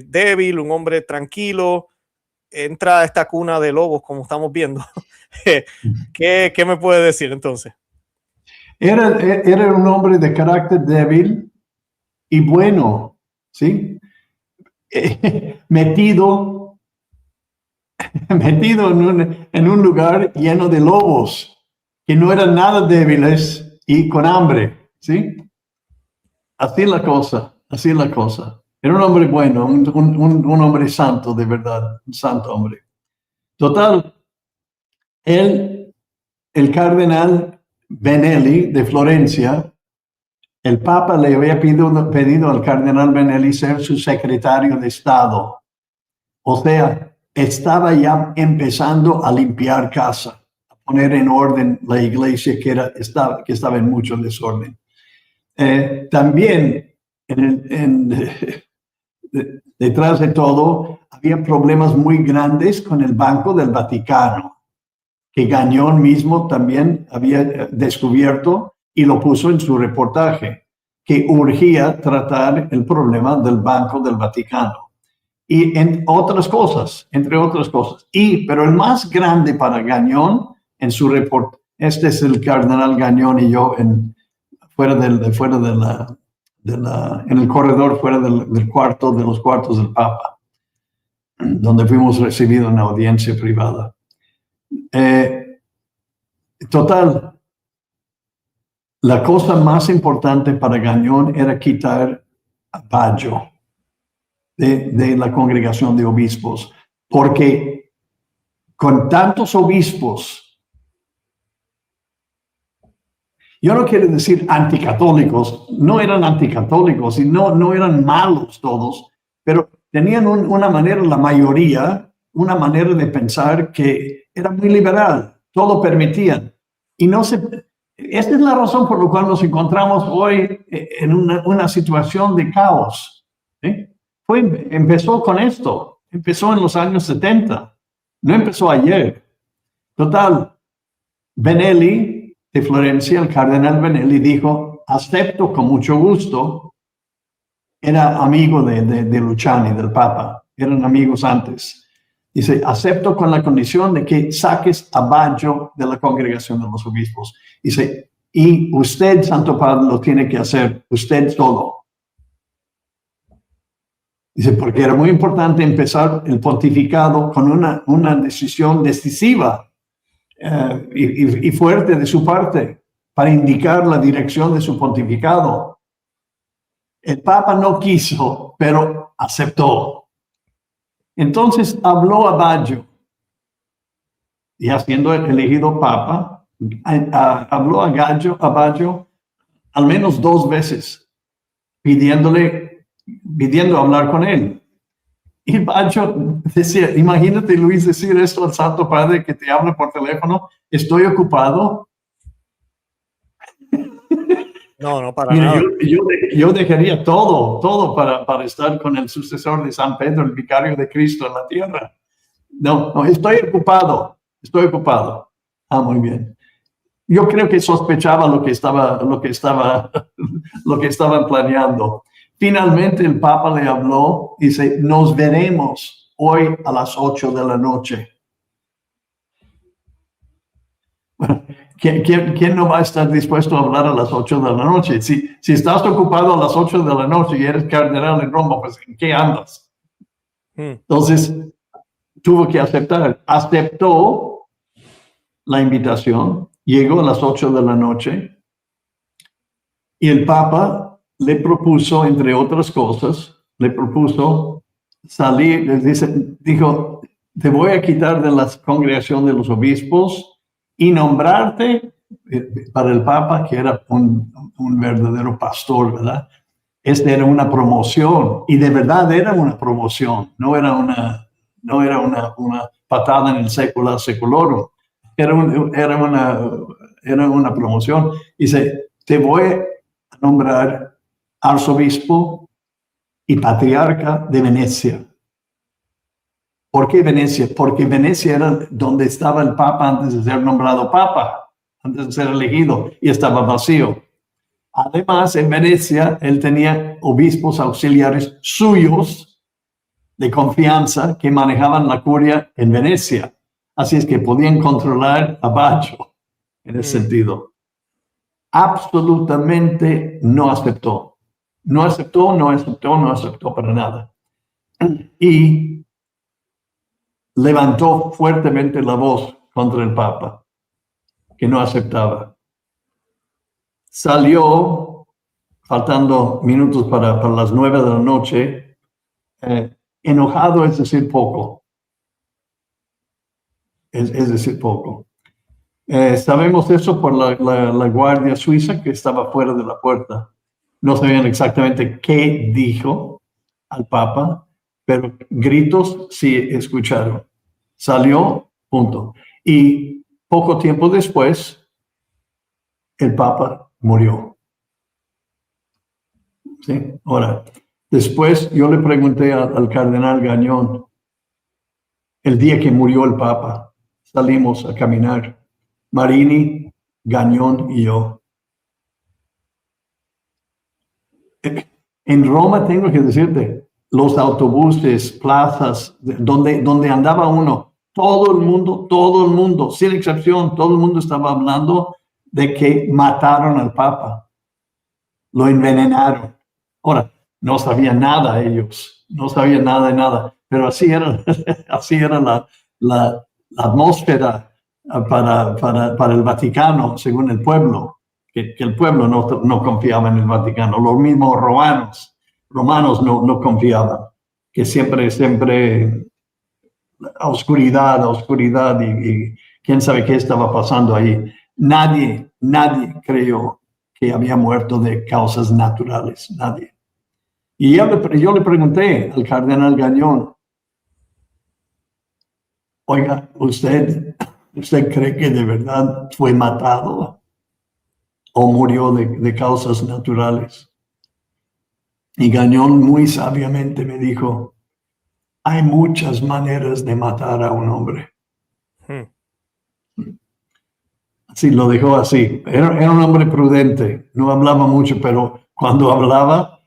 [SPEAKER 3] débil, un hombre tranquilo, entra a esta cuna de lobos, como estamos viendo. ¿Qué me puede decir entonces?
[SPEAKER 4] Era un hombre de carácter débil y bueno, ¿sí? Metido en un lugar lleno de lobos que no eran nada débiles y con hambre, ¿sí? Así la cosa. Era un hombre bueno, un hombre santo, de verdad, un santo hombre. Total, el cardenal Benelli de Florencia, el Papa le había pedido al cardenal Benelli ser su secretario de Estado. O sea, estaba ya empezando a limpiar casa, a poner en orden la iglesia que estaba en mucho desorden. También detrás de todo había problemas muy grandes con el Banco del Vaticano, que Gagnon mismo también había descubierto y lo puso en su reportaje, que urgía tratar el problema del Banco del Vaticano. Y entre otras cosas. Pero el más grande para Gagnon en su reporte, este es el cardenal Gagnon y yo en el corredor fuera del cuarto, de los cuartos del Papa, donde fuimos recibidos en audiencia privada. Total, la cosa más importante para Gagnon era quitar a Baggio de la congregación de obispos, porque con tantos obispos, yo no quiero decir anticatólicos, no eran anticatólicos y no eran malos todos, pero tenían una manera, la mayoría, una manera de pensar que era muy liberal, todo permitían. Y esta es la razón por la cual nos encontramos hoy en una situación de caos. ¿Sí? Empezó con esto, empezó en los años 70, no empezó ayer. Total, Benelli de Florencia, el cardenal Benelli dijo, acepto con mucho gusto. Era amigo de Luciani, del Papa, eran amigos antes. Dice, acepto con la condición de que saques a Baggio de la congregación de los obispos. Dice, y usted, Santo Padre, lo tiene que hacer, usted solo. Dice, porque era muy importante empezar el pontificado con una decisión decisiva y fuerte de su parte para indicar la dirección de su pontificado. El Papa no quiso, pero aceptó. Entonces habló a Baggio, ya siendo elegido Papa, habló a Baggio al menos 2 veces, pidiendo hablar con él. Y Baggio decía, imagínate Luis decir esto al Santo Padre que te habla por teléfono, estoy ocupado.
[SPEAKER 3] No, para
[SPEAKER 4] Mira,
[SPEAKER 3] nada.
[SPEAKER 4] yo dejaría todo para estar con el sucesor de San Pedro, el vicario de Cristo en la tierra. No, estoy ocupado. Muy bien. Yo creo que sospechaba lo que estaban planeando. Finalmente el Papa le habló y dice, nos veremos hoy a las 8 de la noche. Bueno, ¿quién no va a estar dispuesto a hablar a las 8 de la noche? Si estás ocupado a las 8 de la noche y eres cardenal en Roma, pues ¿en qué andas? Entonces, tuvo que aceptar. Aceptó la invitación, llegó a las 8 de la noche y el Papa le propuso, entre otras cosas, salir, dijo, te voy a quitar de la congregación de los obispos y nombrarte para el Papa, que era un verdadero pastor, ¿verdad? Era una promoción, y de verdad era una promoción, no era una patada en el século seculorum, era una promoción. Dice, te voy a nombrar arzobispo y patriarca de Venecia. ¿Por qué Venecia? Porque Venecia era donde estaba el Papa antes de ser nombrado Papa, antes de ser elegido, y estaba vacío. Además, en Venecia, él tenía obispos auxiliares suyos de confianza que manejaban la curia en Venecia. Así es que podían controlar a Baggio en ese sentido. absolutamente no aceptó. No aceptó para nada. Y levantó fuertemente la voz contra el Papa, que no aceptaba. Salió, faltando minutos para las 9 de la noche, enojado, es decir, poco. Es decir, poco. Sabemos eso por la guardia suiza que estaba fuera de la puerta. No sabían exactamente qué dijo al Papa, pero gritos sí escucharon. Salió, punto. Y poco tiempo después, el Papa murió. ¿Sí? Ahora, después yo le pregunté al cardenal Gagnon, el día que murió el Papa, salimos a caminar, Marini, Gagnon y yo. En Roma, tengo que decirte, los autobuses, plazas, donde andaba uno, todo el mundo, sin excepción, todo el mundo estaba hablando de que mataron al Papa, lo envenenaron. Ahora, no sabían nada ellos, no sabían nada de nada, pero así era la atmósfera para el Vaticano, según el pueblo, que el pueblo no confiaba en el Vaticano, los mismos romanos no confiaban, que siempre oscuridad y quién sabe qué estaba pasando ahí. Nadie creyó que había muerto de causas naturales, nadie. Y yo le pregunté al cardenal Gagnon, oiga, ¿usted cree que de verdad fue matado o murió de causas naturales? Y Gagnon muy sabiamente me dijo, hay muchas maneras de matar a un hombre. Sí, lo dejó así. Era un hombre prudente, no hablaba mucho, pero cuando hablaba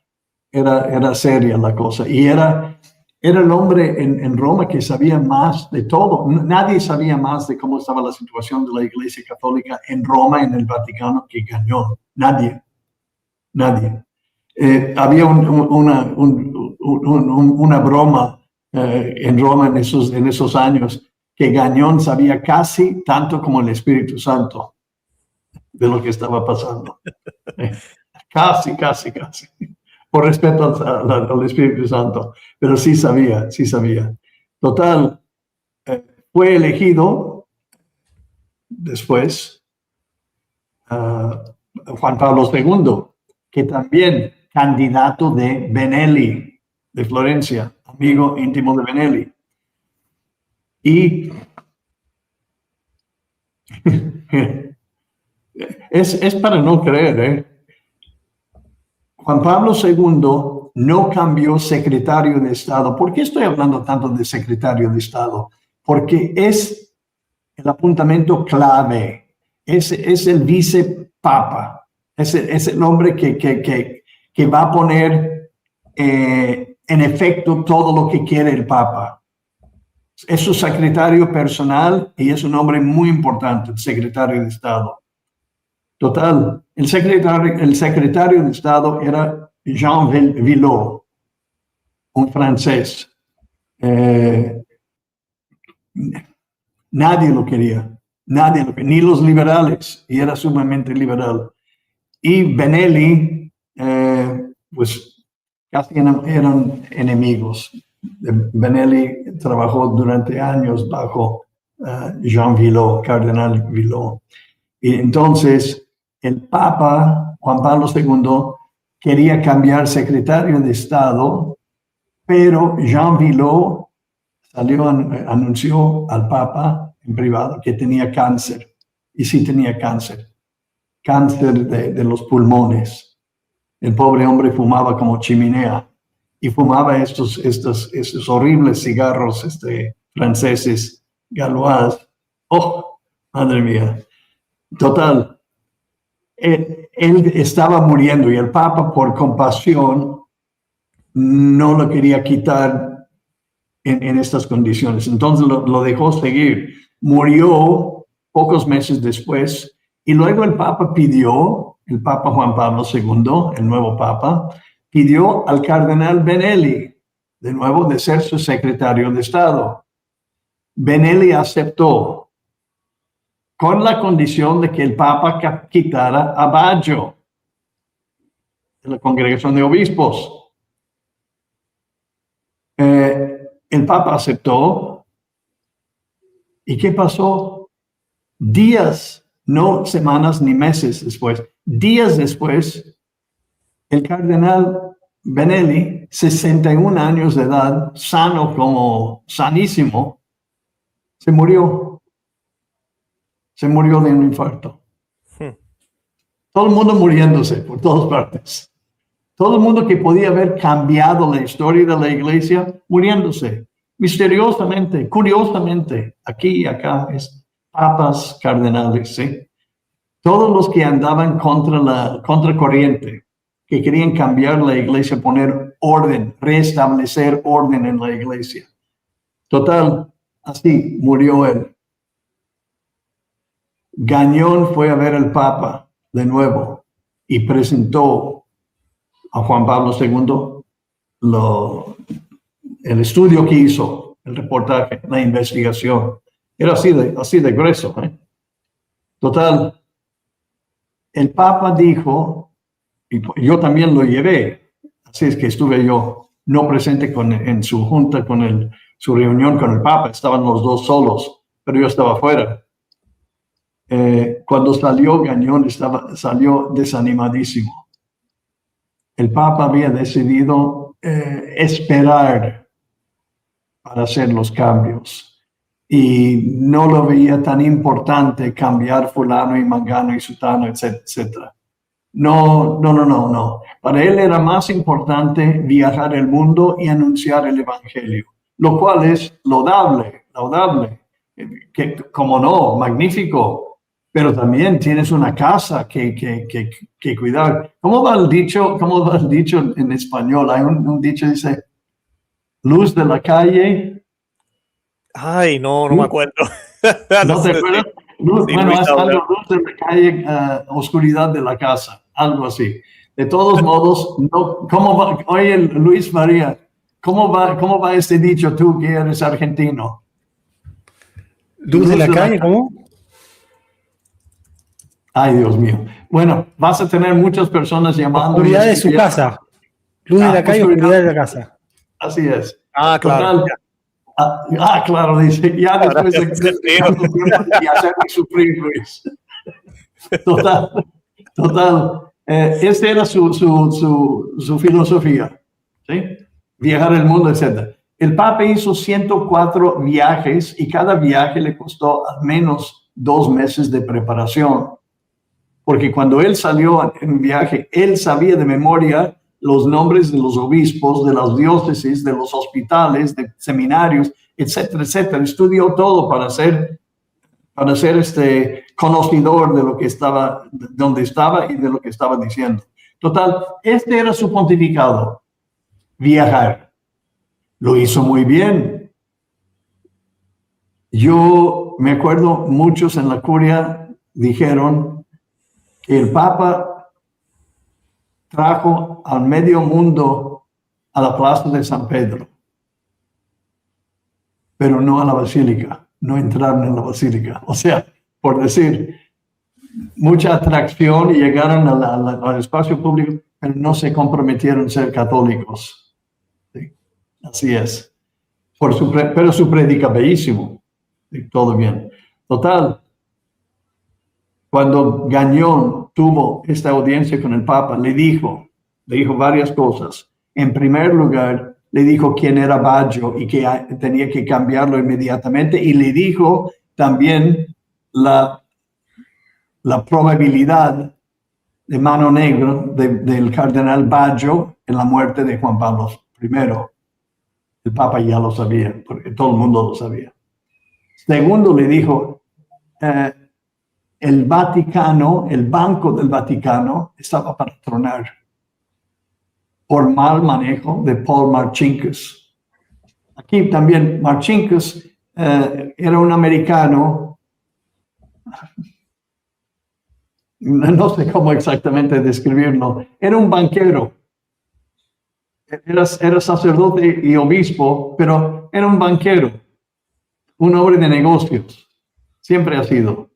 [SPEAKER 4] era seria la cosa. Y era el hombre en Roma que sabía más de todo. Nadie sabía más de cómo estaba la situación de la Iglesia Católica en Roma, en el Vaticano, que Gagnon. Nadie. Había una broma en Roma en esos años, que Gagnon sabía casi tanto como el Espíritu Santo de lo que estaba pasando. Casi. Por respeto al Espíritu Santo. Pero sí sabía. Total, fue elegido después Juan Pablo II, que también candidato de Benelli, de Florencia, amigo íntimo de Benelli. Y es para no creer, Juan Pablo II no cambió secretario de Estado. ¿Por qué estoy hablando tanto de secretario de Estado? Porque es el apuntamiento clave, es el vicepapa, es el hombre que va a poner en efecto todo lo que quiere el Papa. Es su secretario personal y es un hombre muy importante, el secretario de Estado. Total, el secretario de Estado era Jean Villot, un francés. Nadie lo quería, ni los liberales, y era sumamente liberal. Y Benelli, pues casi eran enemigos. Benelli trabajó durante años bajo Jean Villot, cardenal Villot. Y entonces el Papa Juan Pablo II quería cambiar secretario de Estado, pero Jean Villot anunció al Papa en privado que tenía cáncer. Y sí tenía cáncer de los pulmones. El pobre hombre fumaba como chimenea y fumaba estos horribles cigarros franceses, Gaulois. ¡Oh, madre mía! Total, él estaba muriendo y el Papa, por compasión, no lo quería quitar en estas condiciones. Entonces lo dejó seguir. Murió pocos meses después Y luego el Papa Juan Pablo II, el nuevo Papa, pidió al cardenal Benelli, de nuevo, de ser su secretario de Estado. Benelli aceptó, con la condición de que el Papa quitara a Baggio de la Congregación de Obispos. El Papa aceptó. ¿Y qué pasó? Días, no semanas ni meses después, días después, el cardenal Benelli, 61 años de edad, sano como sanísimo, se murió. Se murió de un infarto. Todo el mundo muriéndose por todas partes. Todo el mundo que podía haber cambiado la historia de la iglesia, muriéndose. Misteriosamente, curiosamente, aquí y acá, es papas, cardenales, ¿sí? Todos los que andaban contra la contracorriente, que querían cambiar la iglesia, poner orden, restablecer orden en la iglesia. Total, así murió él. Gagnon fue a ver al Papa de nuevo y presentó a Juan Pablo II el estudio que hizo, el reportaje, la investigación. Era así de grueso. Total, el Papa dijo, y yo también lo llevé, así es que estuve yo no presente en su junta, su reunión con el Papa, estaban los dos solos, pero yo estaba afuera. Cuando salió Gagnon, salió desanimadísimo. El Papa había decidido esperar para hacer los cambios y no lo veía tan importante cambiar fulano y mangano y sutano, etcétera. No. Para él era más importante viajar el mundo y anunciar el evangelio, lo cual es laudable, que como no, magnífico. Pero también tienes una casa que cuidar. ¿Cómo va el dicho en español? Hay un dicho que dice, luz de la calle.
[SPEAKER 3] Ay, no me acuerdo.
[SPEAKER 4] ¿No te acuerdas? Luz,
[SPEAKER 3] Sí,
[SPEAKER 4] bueno,
[SPEAKER 3] Luis,
[SPEAKER 4] es algo, luz de la calle, oscuridad de la casa, algo así. De todos modos, no, ¿cómo va? Oye, Luis María, ¿cómo va este dicho tú que eres argentino?
[SPEAKER 5] ¿Luz de la calle? ¿Cómo?
[SPEAKER 4] Ay, Dios mío. Bueno, vas a tener muchas personas llamando.
[SPEAKER 5] Oscuridad de su casa. Luz de la calle, oscuridad de la casa.
[SPEAKER 4] Así es.
[SPEAKER 3] Ah, claro.
[SPEAKER 4] Total, claro, dice. Ya después de tanto tiempo y hacerme sufrir, Luis. Total. Esta era su filosofía. ¿Sí? Viajar el mundo, etc. El Papa hizo 104 viajes y cada viaje le costó al menos 2 meses de preparación. Porque cuando él salió en viaje, él sabía de memoria los nombres de los obispos, de las diócesis, de los hospitales, de seminarios, etcétera. Estudió todo para ser conocedor de lo que estaba, de dónde estaba y de lo que estaba diciendo. Total, este era su pontificado, viajar. Lo hizo muy bien. Yo me acuerdo, muchos en la curia dijeron, el Papa trajo al medio mundo a la plaza de San Pedro, pero no a la basílica, no entraron en la basílica. O sea, por decir, mucha atracción y llegaron al espacio público, pero no se comprometieron a ser católicos. ¿Sí? Así es. Pero su predica bellísimo. ¿Sí? Todo bien. Total. Cuando Gagnon tuvo esta audiencia con el Papa, le dijo varias cosas. En primer lugar, le dijo quién era Baggio y que tenía que cambiarlo inmediatamente. Y le dijo también la probabilidad de mano negra del cardenal Baggio en la muerte de Juan Pablo I. El Papa ya lo sabía, porque todo el mundo lo sabía. Segundo, le dijo, el Vaticano, el Banco del Vaticano, estaba para tronar por mal manejo de Paul Marcinkus. Aquí también Marcinkus era un americano no sé cómo exactamente describirlo, era un banquero. Era sacerdote y obispo, pero era un banquero, un hombre de negocios. Siempre ha sido.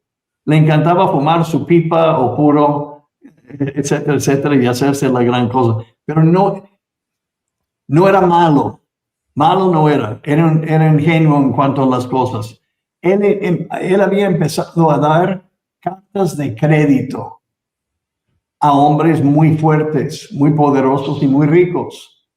[SPEAKER 4] Le encantaba fumar su pipa o puro, etcétera, etcétera, y hacerse la gran cosa. Pero no era malo. Malo no era. Era ingenuo en cuanto a las cosas. Él había empezado a dar cartas de crédito a hombres muy fuertes, muy poderosos y muy ricos.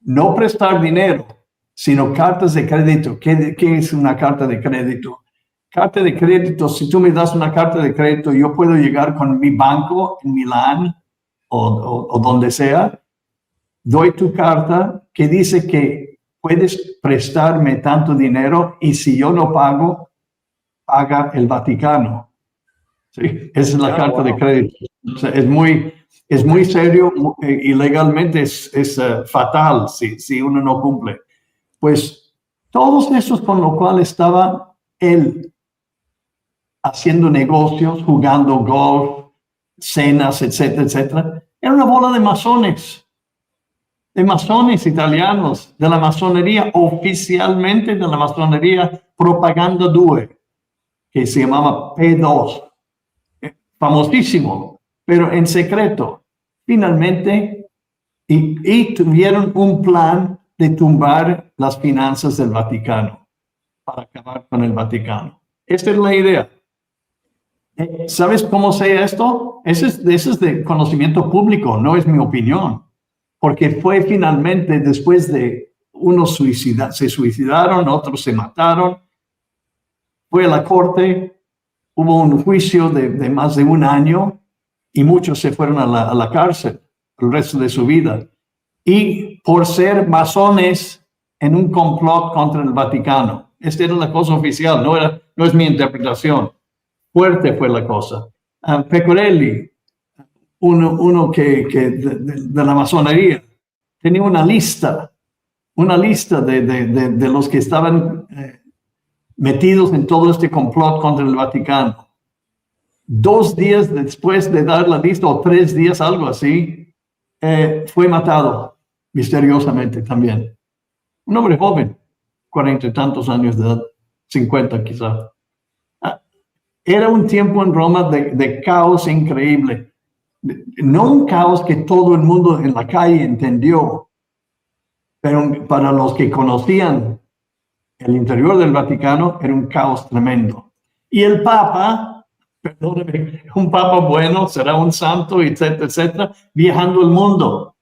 [SPEAKER 4] No prestar dinero, sino cartas de crédito. ¿Qué es una carta de crédito? Carta de crédito, si tú me das una carta de crédito, yo puedo llegar con mi banco en Milán o donde sea, doy tu carta que dice que puedes prestarme tanto dinero y si yo no pago, paga el Vaticano. ¿Sí? Esa es la carta de crédito. O sea, es muy serio y legalmente es fatal si uno no cumple. Pues todos esos con lo cual estaba él haciendo negocios, jugando golf, cenas, etcétera, etcétera. Era una bola de masones italianos, de la masonería, oficialmente de la masonería Propaganda Due, que se llamaba P2, famosísimo, pero en secreto. Finalmente, y tuvieron un plan de tumbar las finanzas del Vaticano, para acabar con el Vaticano. Esta es la idea. ¿Sabes cómo sé esto? Eso es de conocimiento público, no es mi opinión. Porque fue finalmente después de unos se suicidaron, otros se mataron. Fue a la corte, hubo un juicio de más de un año y muchos se fueron a la cárcel el resto de su vida. Y por ser masones en un complot contra el Vaticano. Esta era la cosa oficial, no es mi interpretación. Fuerte fue la cosa. Pecorelli, uno que de la masonería, tenía una lista de los que estaban metidos en todo este complot contra el Vaticano. 2 días después de dar la lista, o 3 días, algo así, fue matado misteriosamente también. Un hombre joven, 40 y tantos años de edad, 50 quizá. Era un tiempo en Roma de caos increíble. No un caos que todo el mundo en la calle entendió, pero para los que conocían el interior del Vaticano era un caos tremendo. Y el Papa, perdóneme, un Papa bueno, será un santo, etcétera, etcétera, viajando el mundo.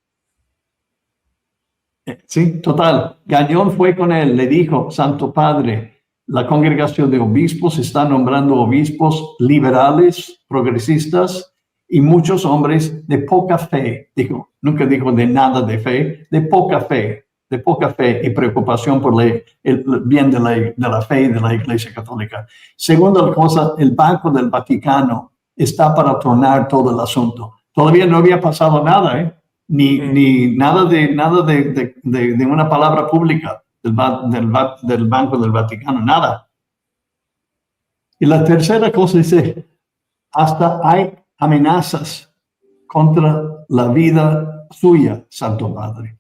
[SPEAKER 4] Sí, total. Gagnon fue con él, le dijo, Santo Padre, la congregación de obispos está nombrando obispos liberales, progresistas y muchos hombres de poca fe. Dijo, nunca dijo de nada de fe, de poca fe y preocupación por el bien de la fe y de la Iglesia Católica. Segunda cosa, el Banco del Vaticano está para tornar todo el asunto. Todavía no había pasado nada, ni nada de una palabra pública del Banco del Vaticano, nada. Y la tercera cosa dice, hasta hay amenazas contra la vida suya, Santo Padre.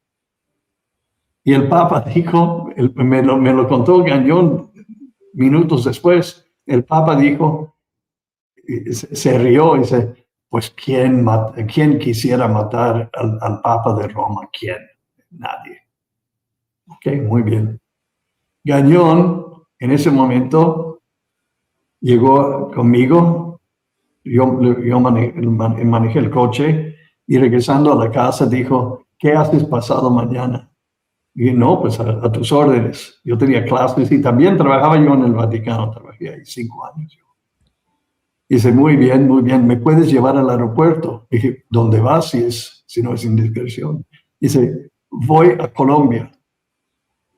[SPEAKER 4] Y el Papa dijo, me lo contó Gagnon minutos después, el Papa dijo, se rió y dice, pues ¿quién quisiera matar al Papa de Roma? ¿Quién? Nadie. Ok, muy bien. Gagnon, en ese momento, llegó conmigo, yo manejé el coche y regresando a la casa dijo, ¿qué haces pasado mañana? Y no, pues a tus órdenes. Yo tenía clases y también trabajaba yo en el Vaticano, trabajé ahí 5 años. Dice, muy bien, ¿me puedes llevar al aeropuerto? Dije, ¿dónde vas si no es indiscreción? Dice, voy a Colombia.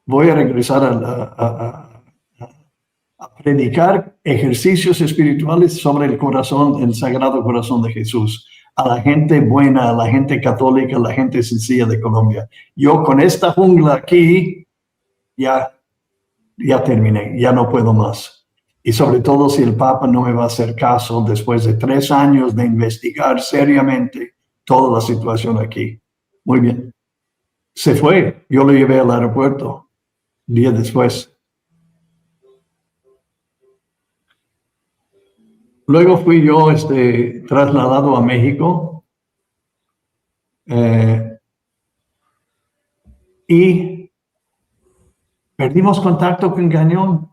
[SPEAKER 4] Voy a regresar a predicar ejercicios espirituales sobre el Sagrado Corazón de Jesús, a la gente buena, a la gente católica, a la gente sencilla de Colombia. Yo con esta jungla aquí ya terminé, ya no puedo más. Y sobre todo si el Papa no me va a hacer caso después de 3 años de investigar seriamente toda la situación aquí. Muy bien. Se fue. Yo lo llevé al aeropuerto día después. Luego fui yo trasladado a México y perdimos contacto con Gañón.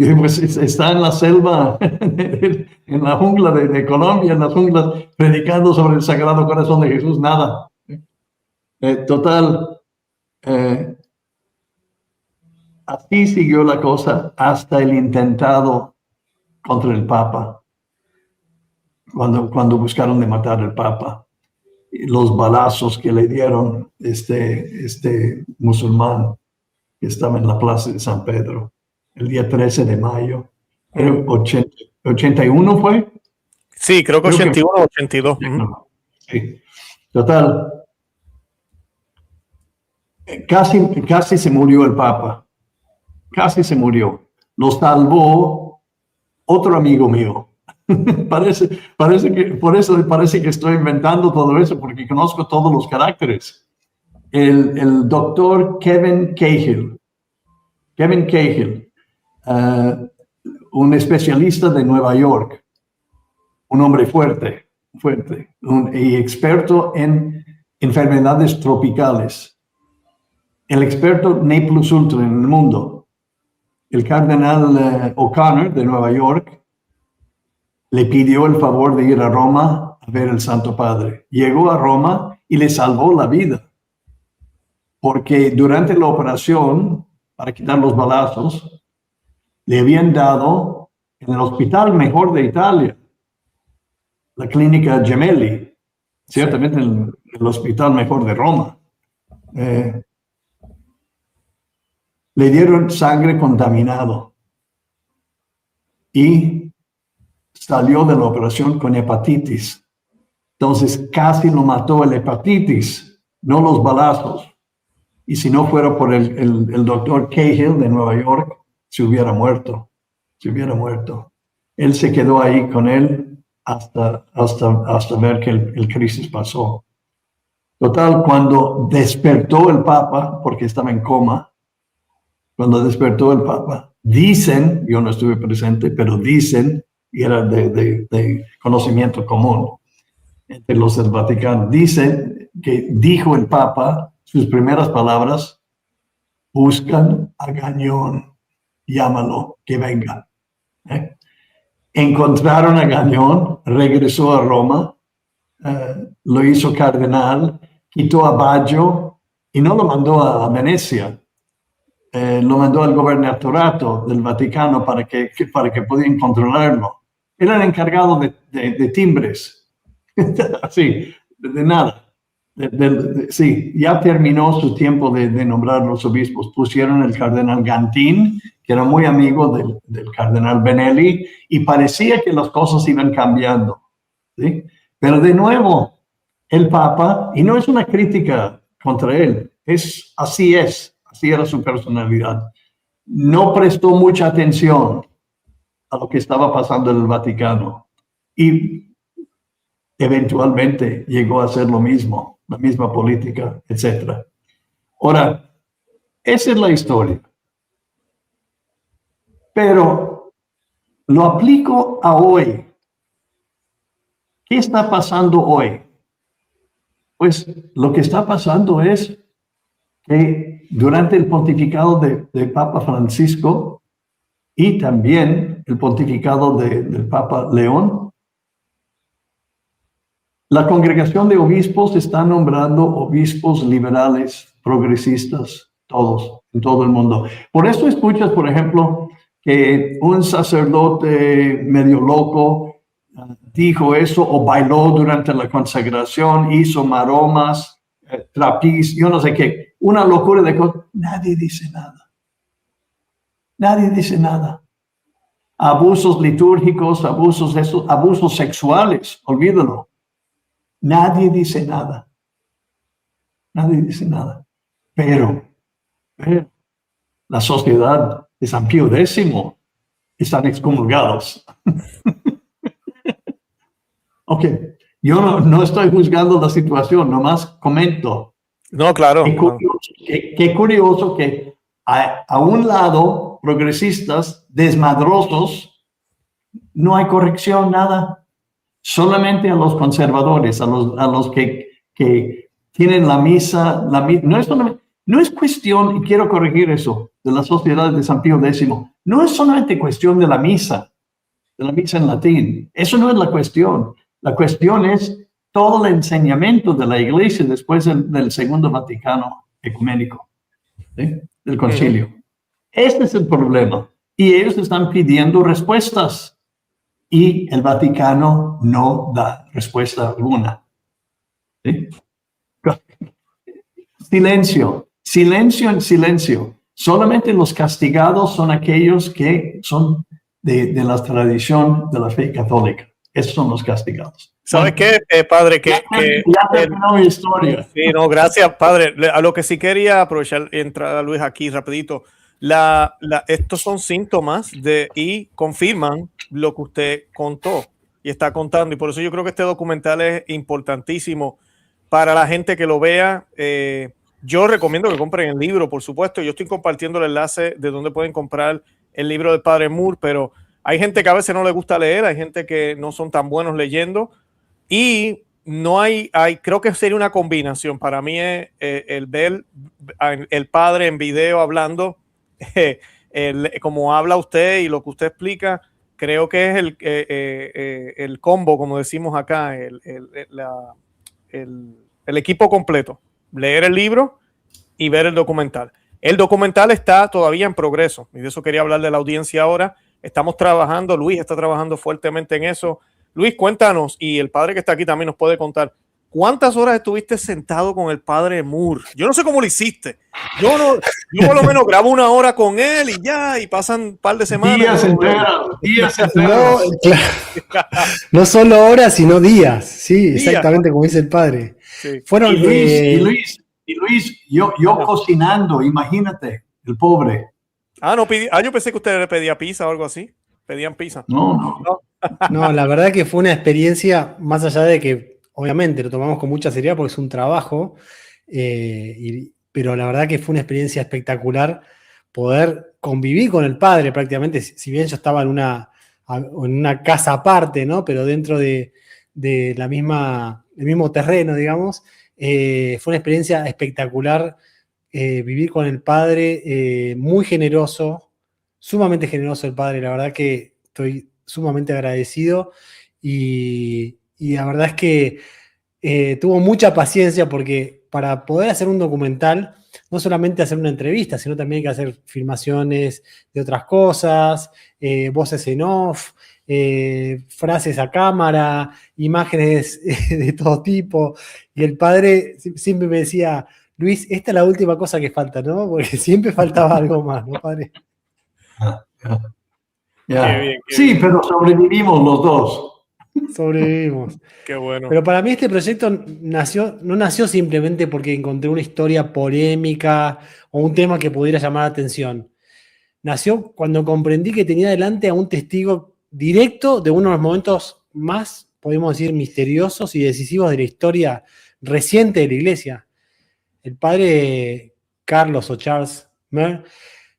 [SPEAKER 4] Y pues está en la selva, en la jungla de Colombia, en las junglas, predicando sobre el Sagrado Corazón de Jesús, nada. Total, así siguió la cosa hasta el intentado contra el Papa, cuando buscaron de matar al Papa. Los balazos que le dieron este musulmán que estaba en la plaza de San Pedro, el día 13 de mayo. 81 fue.
[SPEAKER 3] Sí, creo que 81 o 82.
[SPEAKER 4] Sí. Total, casi se murió el Papa. Casi se murió. Lo salvó otro amigo mío. parece que, por eso parece que estoy inventando todo eso, porque conozco todos los caracteres. El doctor Kevin Cahill. Kevin Cahill, un especialista de Nueva York, un hombre fuerte, y experto en enfermedades tropicales. El experto ne plus ultra en el mundo. El cardenal O'Connor de Nueva York le pidió el favor de ir a Roma a ver al Santo Padre. Llegó a Roma y le salvó la vida. Porque durante la operación, para quitar los balazos, le habían dado en el hospital mejor de Italia, la clínica Gemelli, ciertamente el hospital mejor de Roma. Le dieron sangre contaminado y salió de la operación con hepatitis. Entonces casi lo mató el hepatitis, no los balazos. Y si no fuera por el doctor Cahill de Nueva York, se hubiera muerto. Él se quedó ahí con él hasta ver que el crisis pasó. Total, cuando despertó el Papa, porque estaba en coma, cuando despertó el Papa, dicen, yo no estuve presente, pero dicen, y era de conocimiento común entre los del Vaticano, dicen que dijo el Papa, sus primeras palabras: buscan a Gañón, llámalo, que venga. Encontraron a Gañón, regresó a Roma, lo hizo cardenal, quitó a Baggio y no lo mandó a Venecia, lo mandó al gobernatorato del Vaticano para que pudieran controlarlo. Era el encargado de timbres, así, de nada. Sí, ya terminó su tiempo de nombrar los obispos. Pusieron el cardenal Gantín, que era muy amigo del cardenal Benelli, y parecía que las cosas iban cambiando, ¿sí? Pero de nuevo, el Papa, y no es una crítica contra él, así era su personalidad, no prestó mucha atención a lo que estaba pasando en el Vaticano, y eventualmente llegó a hacer lo mismo, la misma política, etc. Ahora, esa es la historia. Pero lo aplico a hoy. ¿Qué está pasando hoy? Pues lo que está pasando es que durante el pontificado de Papa Francisco y también el pontificado del Papa León, la congregación de obispos está nombrando obispos liberales, progresistas, todos, en todo el mundo. Por eso escuchas, por ejemplo, que un sacerdote medio loco dijo eso o bailó durante la consagración, hizo maromas, trapiz, yo no sé qué, una locura de cosas. Nadie dice nada. Nadie dice nada. Abusos litúrgicos, abusos sexuales, olvídalo. Nadie dice nada. Nadie dice nada. Pero la sociedad de San Pío X están excomulgados. Ok, yo no estoy juzgando la situación, nomás comento.
[SPEAKER 3] No, claro.
[SPEAKER 4] Qué curioso que a un lado, progresistas, desmadrosos, no hay corrección, nada. Solamente a los conservadores, a los que tienen la misa, no es cuestión, y quiero corregir eso, de la sociedad de San Pío X, no es solamente cuestión de la misa en latín. Eso no es la cuestión. La cuestión es todo el enseñamiento de la Iglesia después del Segundo Vaticano Ecuménico, ¿sí? Del concilio. Este es el problema. Y ellos están pidiendo respuestas. Y el Vaticano no da respuesta alguna. ¿Sí? Silencio, silencio en silencio. Solamente los castigados son aquellos que son de la tradición de la fe católica. Esos son los castigados.
[SPEAKER 3] ¿Sabes qué, padre?
[SPEAKER 4] Ya terminó mi historia.
[SPEAKER 3] Sí, no, gracias, padre. A lo que sí quería aprovechar y entrar a Luis aquí rapidito. Estos son síntomas y confirman lo que usted contó y está contando. Y por eso yo creo que este documental es importantísimo para la gente que lo vea. Yo recomiendo que compren el libro, por supuesto. Yo estoy compartiendo el enlace de donde pueden comprar el libro del padre Moore, pero hay gente que a veces no le gusta leer, hay gente que no son tan buenos leyendo y no creo que sería una combinación. Para mí es el ver el padre en video hablando, como habla usted y lo que usted explica, creo que es el combo, como decimos acá, el equipo completo. Leer el libro y ver el documental. El documental está todavía en progreso y de eso quería hablar de la audiencia ahora. Estamos trabajando, Luis está trabajando fuertemente en eso. Luis, cuéntanos, y el padre que está aquí también nos puede contar, ¿cuántas horas estuviste sentado con el padre Moore? Yo no sé cómo lo hiciste. Yo por lo menos grabo 1 hora con él y ya, y pasan un par de semanas.
[SPEAKER 4] Días enteros.
[SPEAKER 5] No solo horas, sino días. Sí, exactamente como dice el padre.
[SPEAKER 3] Sí.
[SPEAKER 5] Fueron,
[SPEAKER 4] y Luis, yo cocinando, imagínate, el pobre.
[SPEAKER 3] Yo pensé que usted le pedía pizza o algo así. Pedían pizza.
[SPEAKER 4] No.
[SPEAKER 5] No, la verdad que fue una experiencia, más allá de que obviamente lo tomamos con mucha seriedad porque es un trabajo, pero la verdad que fue una experiencia espectacular poder convivir con el padre prácticamente, si bien yo estaba en una casa aparte, ¿no? Pero dentro de el mismo terreno, digamos, fue una experiencia espectacular vivir con el padre, muy generoso, sumamente generoso el padre, la verdad que estoy sumamente agradecido y la verdad es que tuvo mucha paciencia porque para poder hacer un documental, no solamente hacer una entrevista, sino también hay que hacer filmaciones de otras cosas, voces en off, frases a cámara, imágenes de todo tipo. Y el padre siempre me decía, Luis, esta es la última cosa que falta, ¿no? Porque siempre faltaba algo más, ¿no, padre?
[SPEAKER 4] Yeah.
[SPEAKER 3] Qué
[SPEAKER 4] Sí,
[SPEAKER 3] bien.
[SPEAKER 4] pero sobrevivimos los dos.
[SPEAKER 5] Sobrevivimos.
[SPEAKER 3] Qué bueno.
[SPEAKER 5] Pero para mí este proyecto no nació simplemente porque encontré una historia polémica o un tema que pudiera llamar la atención. Nació cuando comprendí que tenía delante a un testigo directo de uno de los momentos más, podemos decir, misteriosos y decisivos de la historia reciente de la Iglesia. El padre Carlos o Charles Mer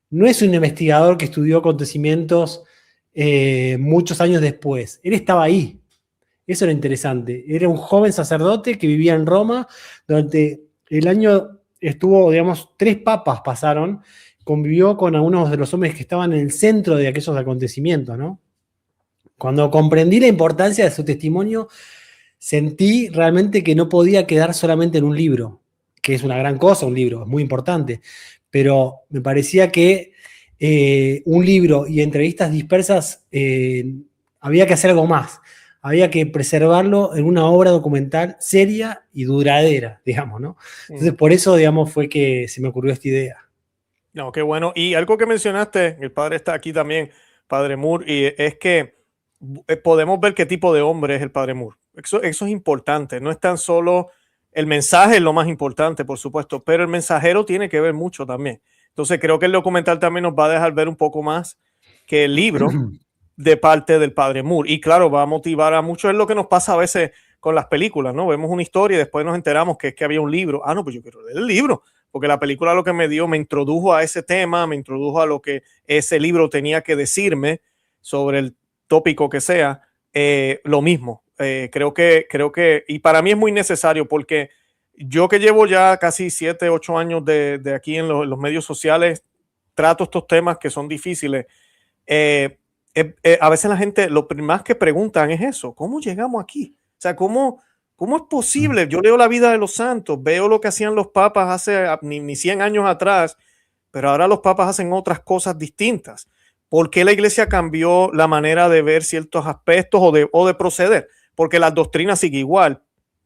[SPEAKER 5] no es un investigador que estudió acontecimientos muchos años después. Él estaba ahí. Eso era interesante. Era un joven sacerdote que vivía en Roma. Durante el año estuvo, digamos, 3 papas pasaron. Convivió con algunos de los hombres que estaban en el centro de aquellos acontecimientos, ¿no? Cuando comprendí la importancia de su testimonio, sentí realmente que no podía quedar solamente en un libro, que es una gran cosa, un libro, es muy importante, pero me parecía que un libro y entrevistas dispersas había que hacer algo más. Había que preservarlo en una obra documental seria y duradera, digamos, ¿no? Entonces, por eso, digamos, fue que se me ocurrió esta idea.
[SPEAKER 3] No, qué bueno. Y algo que mencionaste, el padre está aquí también, padre Moore, y es que podemos ver qué tipo de hombre es el padre Moore. Eso es importante. No es tan solo el mensaje, es lo más importante, por supuesto, pero el mensajero tiene que ver mucho también. Entonces, creo que el documental también nos va a dejar ver un poco más que el libro de parte del padre Moore. Y claro, va a motivar a muchos. Es lo que nos pasa a veces con las películas, ¿no? Vemos una historia y después nos enteramos que es que había un libro. Ah, no, pues yo quiero leer el libro, porque la película lo que me dio, me introdujo a ese tema, me introdujo a lo que ese libro tenía que decirme sobre el tópico que sea. Lo mismo. Creo que, y para mí es muy necesario, porque yo que llevo ya casi 7, 8 años de aquí en los medios sociales, trato estos temas que son difíciles. A veces la gente, lo más que preguntan es eso: ¿cómo llegamos aquí? O sea, ¿cómo es posible? Yo leo la vida de los santos, veo lo que hacían los papas hace ni 100 años atrás, pero ahora los papas hacen otras cosas distintas. ¿Por qué la iglesia cambió la manera de ver ciertos aspectos o de proceder? Porque la doctrina sigue igual,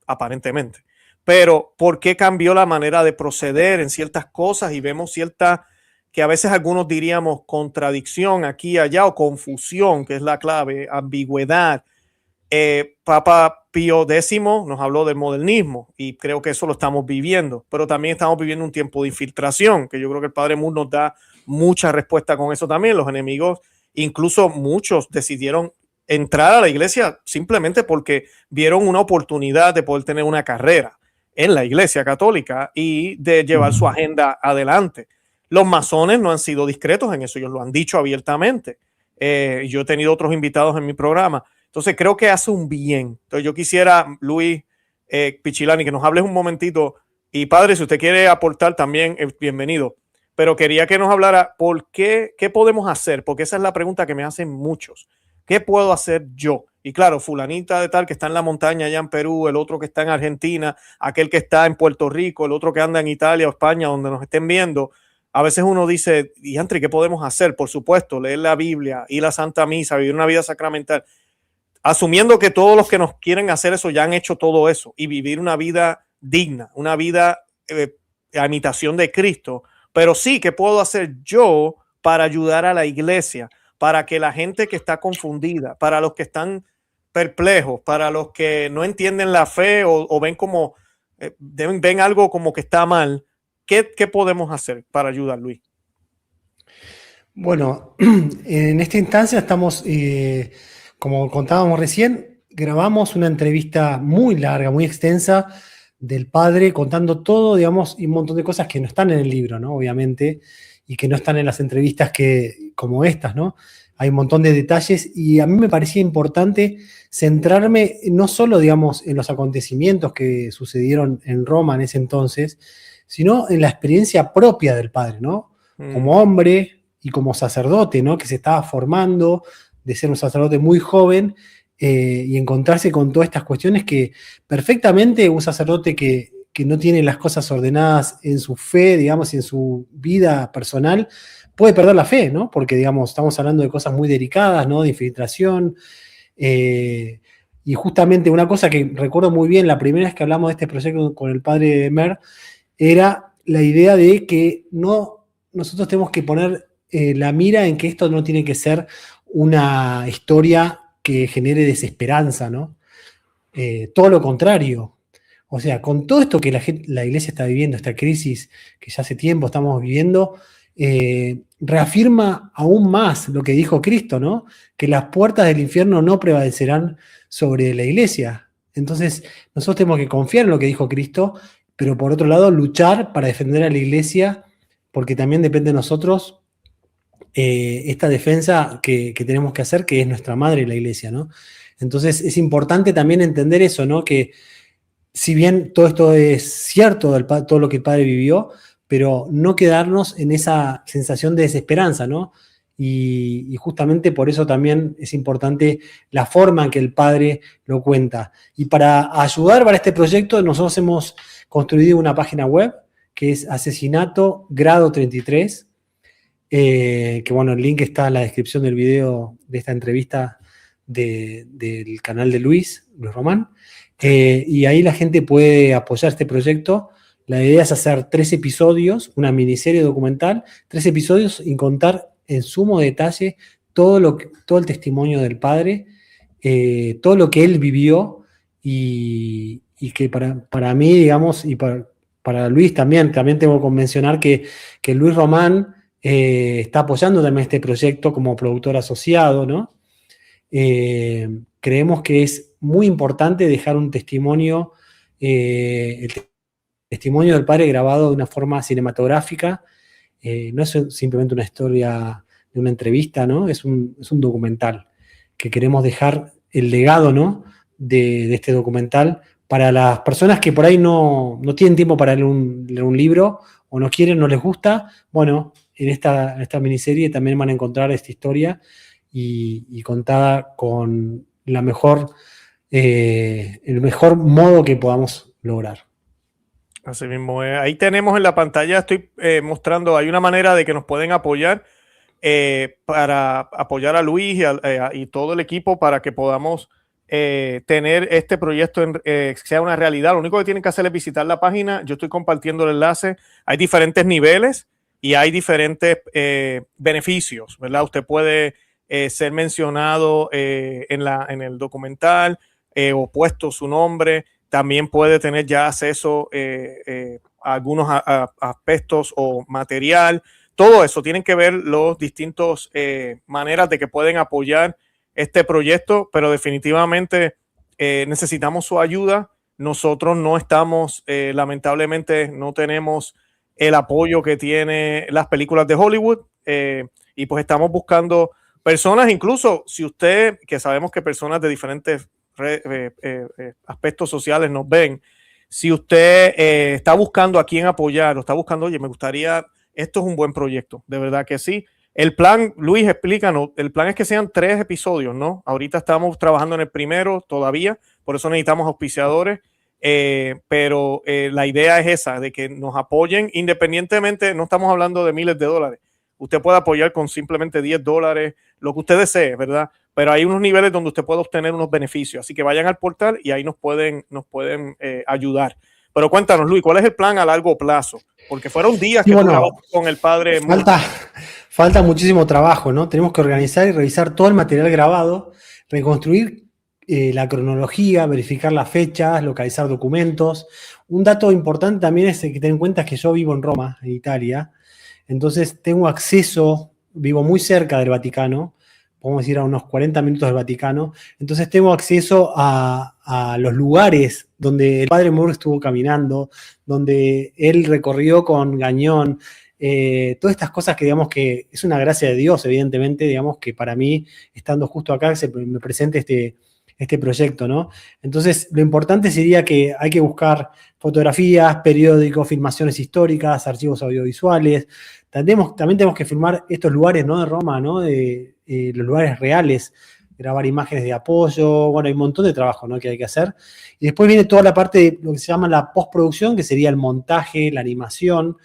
[SPEAKER 3] aparentemente. Pero ¿por qué cambió la manera de proceder en ciertas cosas? Y vemos cierta, que a veces algunos diríamos contradicción aquí y allá, o confusión, que es la clave, ambigüedad. Papa Pío X nos habló del modernismo y creo que eso lo estamos viviendo, pero también estamos viviendo un tiempo de infiltración, que yo creo que el padre Moore nos da mucha respuesta con eso también. Los enemigos, incluso muchos, decidieron entrar a la iglesia simplemente porque vieron una oportunidad de poder tener una carrera en la iglesia católica y de llevar su agenda adelante. Los masones no han sido discretos en eso, ellos lo han dicho abiertamente. Yo he tenido otros invitados en mi programa. Entonces creo que hace un bien. Entonces yo quisiera, Luis Pichilani, que nos hables un momentito. Y padre, si usted quiere aportar también, bienvenido. Pero quería que nos hablara por qué podemos hacer, porque esa es la pregunta que me hacen muchos. ¿Qué puedo hacer yo? Y claro, fulanita de tal que está en la montaña allá en Perú, el otro que está en Argentina, aquel que está en Puerto Rico, el otro que anda en Italia o España, donde nos estén viendo. A veces uno dice, diantre, ¿qué podemos hacer? Por supuesto, leer la Biblia, ir a la Santa Misa, vivir una vida sacramental. Asumiendo que todos los que nos quieren hacer eso ya han hecho todo eso y vivir una vida digna, una vida a imitación de Cristo. Pero sí, ¿qué puedo hacer yo para ayudar a la iglesia? Para que la gente que está confundida, para los que están perplejos, para los que no entienden la fe o ven como ven algo como que está mal, ¿qué podemos hacer para ayudar, Luis?
[SPEAKER 5] Bueno, en esta instancia estamos, como contábamos recién, grabamos una entrevista muy larga, muy extensa del padre, contando todo, digamos, y un montón de cosas que no están en el libro, ¿no? Obviamente, y que no están en las entrevistas como estas, ¿no? Hay un montón de detalles y a mí me parecía importante centrarme no solo, digamos, en los acontecimientos que sucedieron en Roma en ese entonces, sino en la experiencia propia del padre, ¿no? Como hombre y como sacerdote, ¿no? Que se estaba formando, de ser un sacerdote muy joven y encontrarse con todas estas cuestiones que perfectamente un sacerdote que no tiene las cosas ordenadas en su fe, digamos, y en su vida personal, puede perder la fe, ¿no? Porque, digamos, estamos hablando de cosas muy delicadas, ¿no? De infiltración. Y justamente una cosa que recuerdo muy bien, la primera vez que hablamos de este proyecto con el padre Mer, era la idea de que nosotros tenemos que poner la mira en que esto no tiene que ser una historia que genere desesperanza, ¿no? Todo lo contrario. O sea, con todo esto que la iglesia está viviendo, esta crisis que ya hace tiempo estamos viviendo, reafirma aún más lo que dijo Cristo, ¿no? Que las puertas del infierno no prevalecerán sobre la iglesia. Entonces, nosotros tenemos que confiar en lo que dijo Cristo, pero por otro lado, luchar para defender a la iglesia, porque también depende de nosotros esta defensa que tenemos que hacer, que es nuestra madre, la iglesia, ¿no? Entonces, es importante también entender eso, ¿no? Que si bien todo esto es cierto, todo lo que el padre vivió, pero no quedarnos en esa sensación de desesperanza, ¿no? Y justamente por eso también es importante la forma en que el padre lo cuenta. Y para ayudar para este proyecto, nosotros hemos construido una página web que es Asesinato Grado 33, que bueno, el link está en la descripción del video de esta entrevista del canal de Luis Román. Y ahí la gente puede apoyar este proyecto. La idea es hacer 3 episodios, una miniserie documental, 3 episodios y contar en sumo detalle todo el testimonio del padre, todo lo que él vivió y que para mí, digamos, y para Luis también tengo que mencionar que Luis Román está apoyando también este proyecto como productor asociado, ¿no? Creemos que es muy importante dejar un testimonio, el testimonio del padre grabado de una forma cinematográfica. No es simplemente una historia de una entrevista, ¿no? Es un documental que queremos dejar el legado, ¿no? de este documental para las personas que por ahí no tienen tiempo para leer un libro o no quieren, no les gusta. Bueno, en esta miniserie también van a encontrar esta historia y contada con el mejor modo que podamos lograr.
[SPEAKER 3] Así mismo. Ahí tenemos en la pantalla, estoy mostrando, hay una manera de que nos pueden apoyar para apoyar a Luis y todo el equipo para que podamos tener este proyecto que sea una realidad. Lo único que tienen que hacer es visitar la página. Yo estoy compartiendo el enlace. Hay diferentes niveles y hay diferentes beneficios, ¿verdad? Usted puede ser mencionado en el documental o puesto su nombre. También puede tener ya acceso a algunos aspectos o material. Todo eso tienen que ver los distintos maneras de que pueden apoyar este proyecto, pero definitivamente necesitamos su ayuda. Nosotros no estamos, lamentablemente, no tenemos el apoyo que tiene las películas de Hollywood y pues estamos buscando personas, incluso si usted, que sabemos que personas de diferentes aspectos sociales nos ven, si usted está buscando a quién apoyar o está buscando, oye, me gustaría, esto es un buen proyecto, de verdad que sí. El plan, Luis, explícanos, el plan es que sean 3 episodios, ¿no? Ahorita estamos trabajando en el primero todavía, por eso necesitamos auspiciadores, pero la idea es esa, de que nos apoyen independientemente, no estamos hablando de miles de dólares. Usted puede apoyar con simplemente $10, lo que usted desee, ¿verdad? Pero hay unos niveles donde usted puede obtener unos beneficios. Así que vayan al portal y ahí nos pueden ayudar. Pero cuéntanos, Luis, ¿cuál es el plan a largo plazo? Porque fueron días que trabajamos con el padre.
[SPEAKER 5] Falta muchísimo trabajo, ¿no? Tenemos que organizar y revisar todo el material grabado, reconstruir la cronología, verificar las fechas, localizar documentos. Un dato importante también es que tener en cuenta que yo vivo en Roma, en Italia. Entonces tengo acceso, vivo muy cerca del Vaticano, podemos ir a unos 40 minutos del Vaticano, entonces tengo acceso a los lugares donde el padre Moore estuvo caminando, donde él recorrió con Gañón, todas estas cosas que digamos que es una gracia de Dios, evidentemente, digamos que para mí, estando justo acá, me presente este proyecto, ¿no? Entonces, lo importante sería que hay que buscar fotografías, periódicos, filmaciones históricas, archivos audiovisuales. También tenemos que filmar estos lugares, ¿no? De Roma, ¿no? De los lugares reales, grabar imágenes de apoyo. Bueno, hay un montón de trabajo, ¿no? Que hay que hacer. Y después viene toda la parte de lo que se llama la postproducción, que sería el montaje, la animación,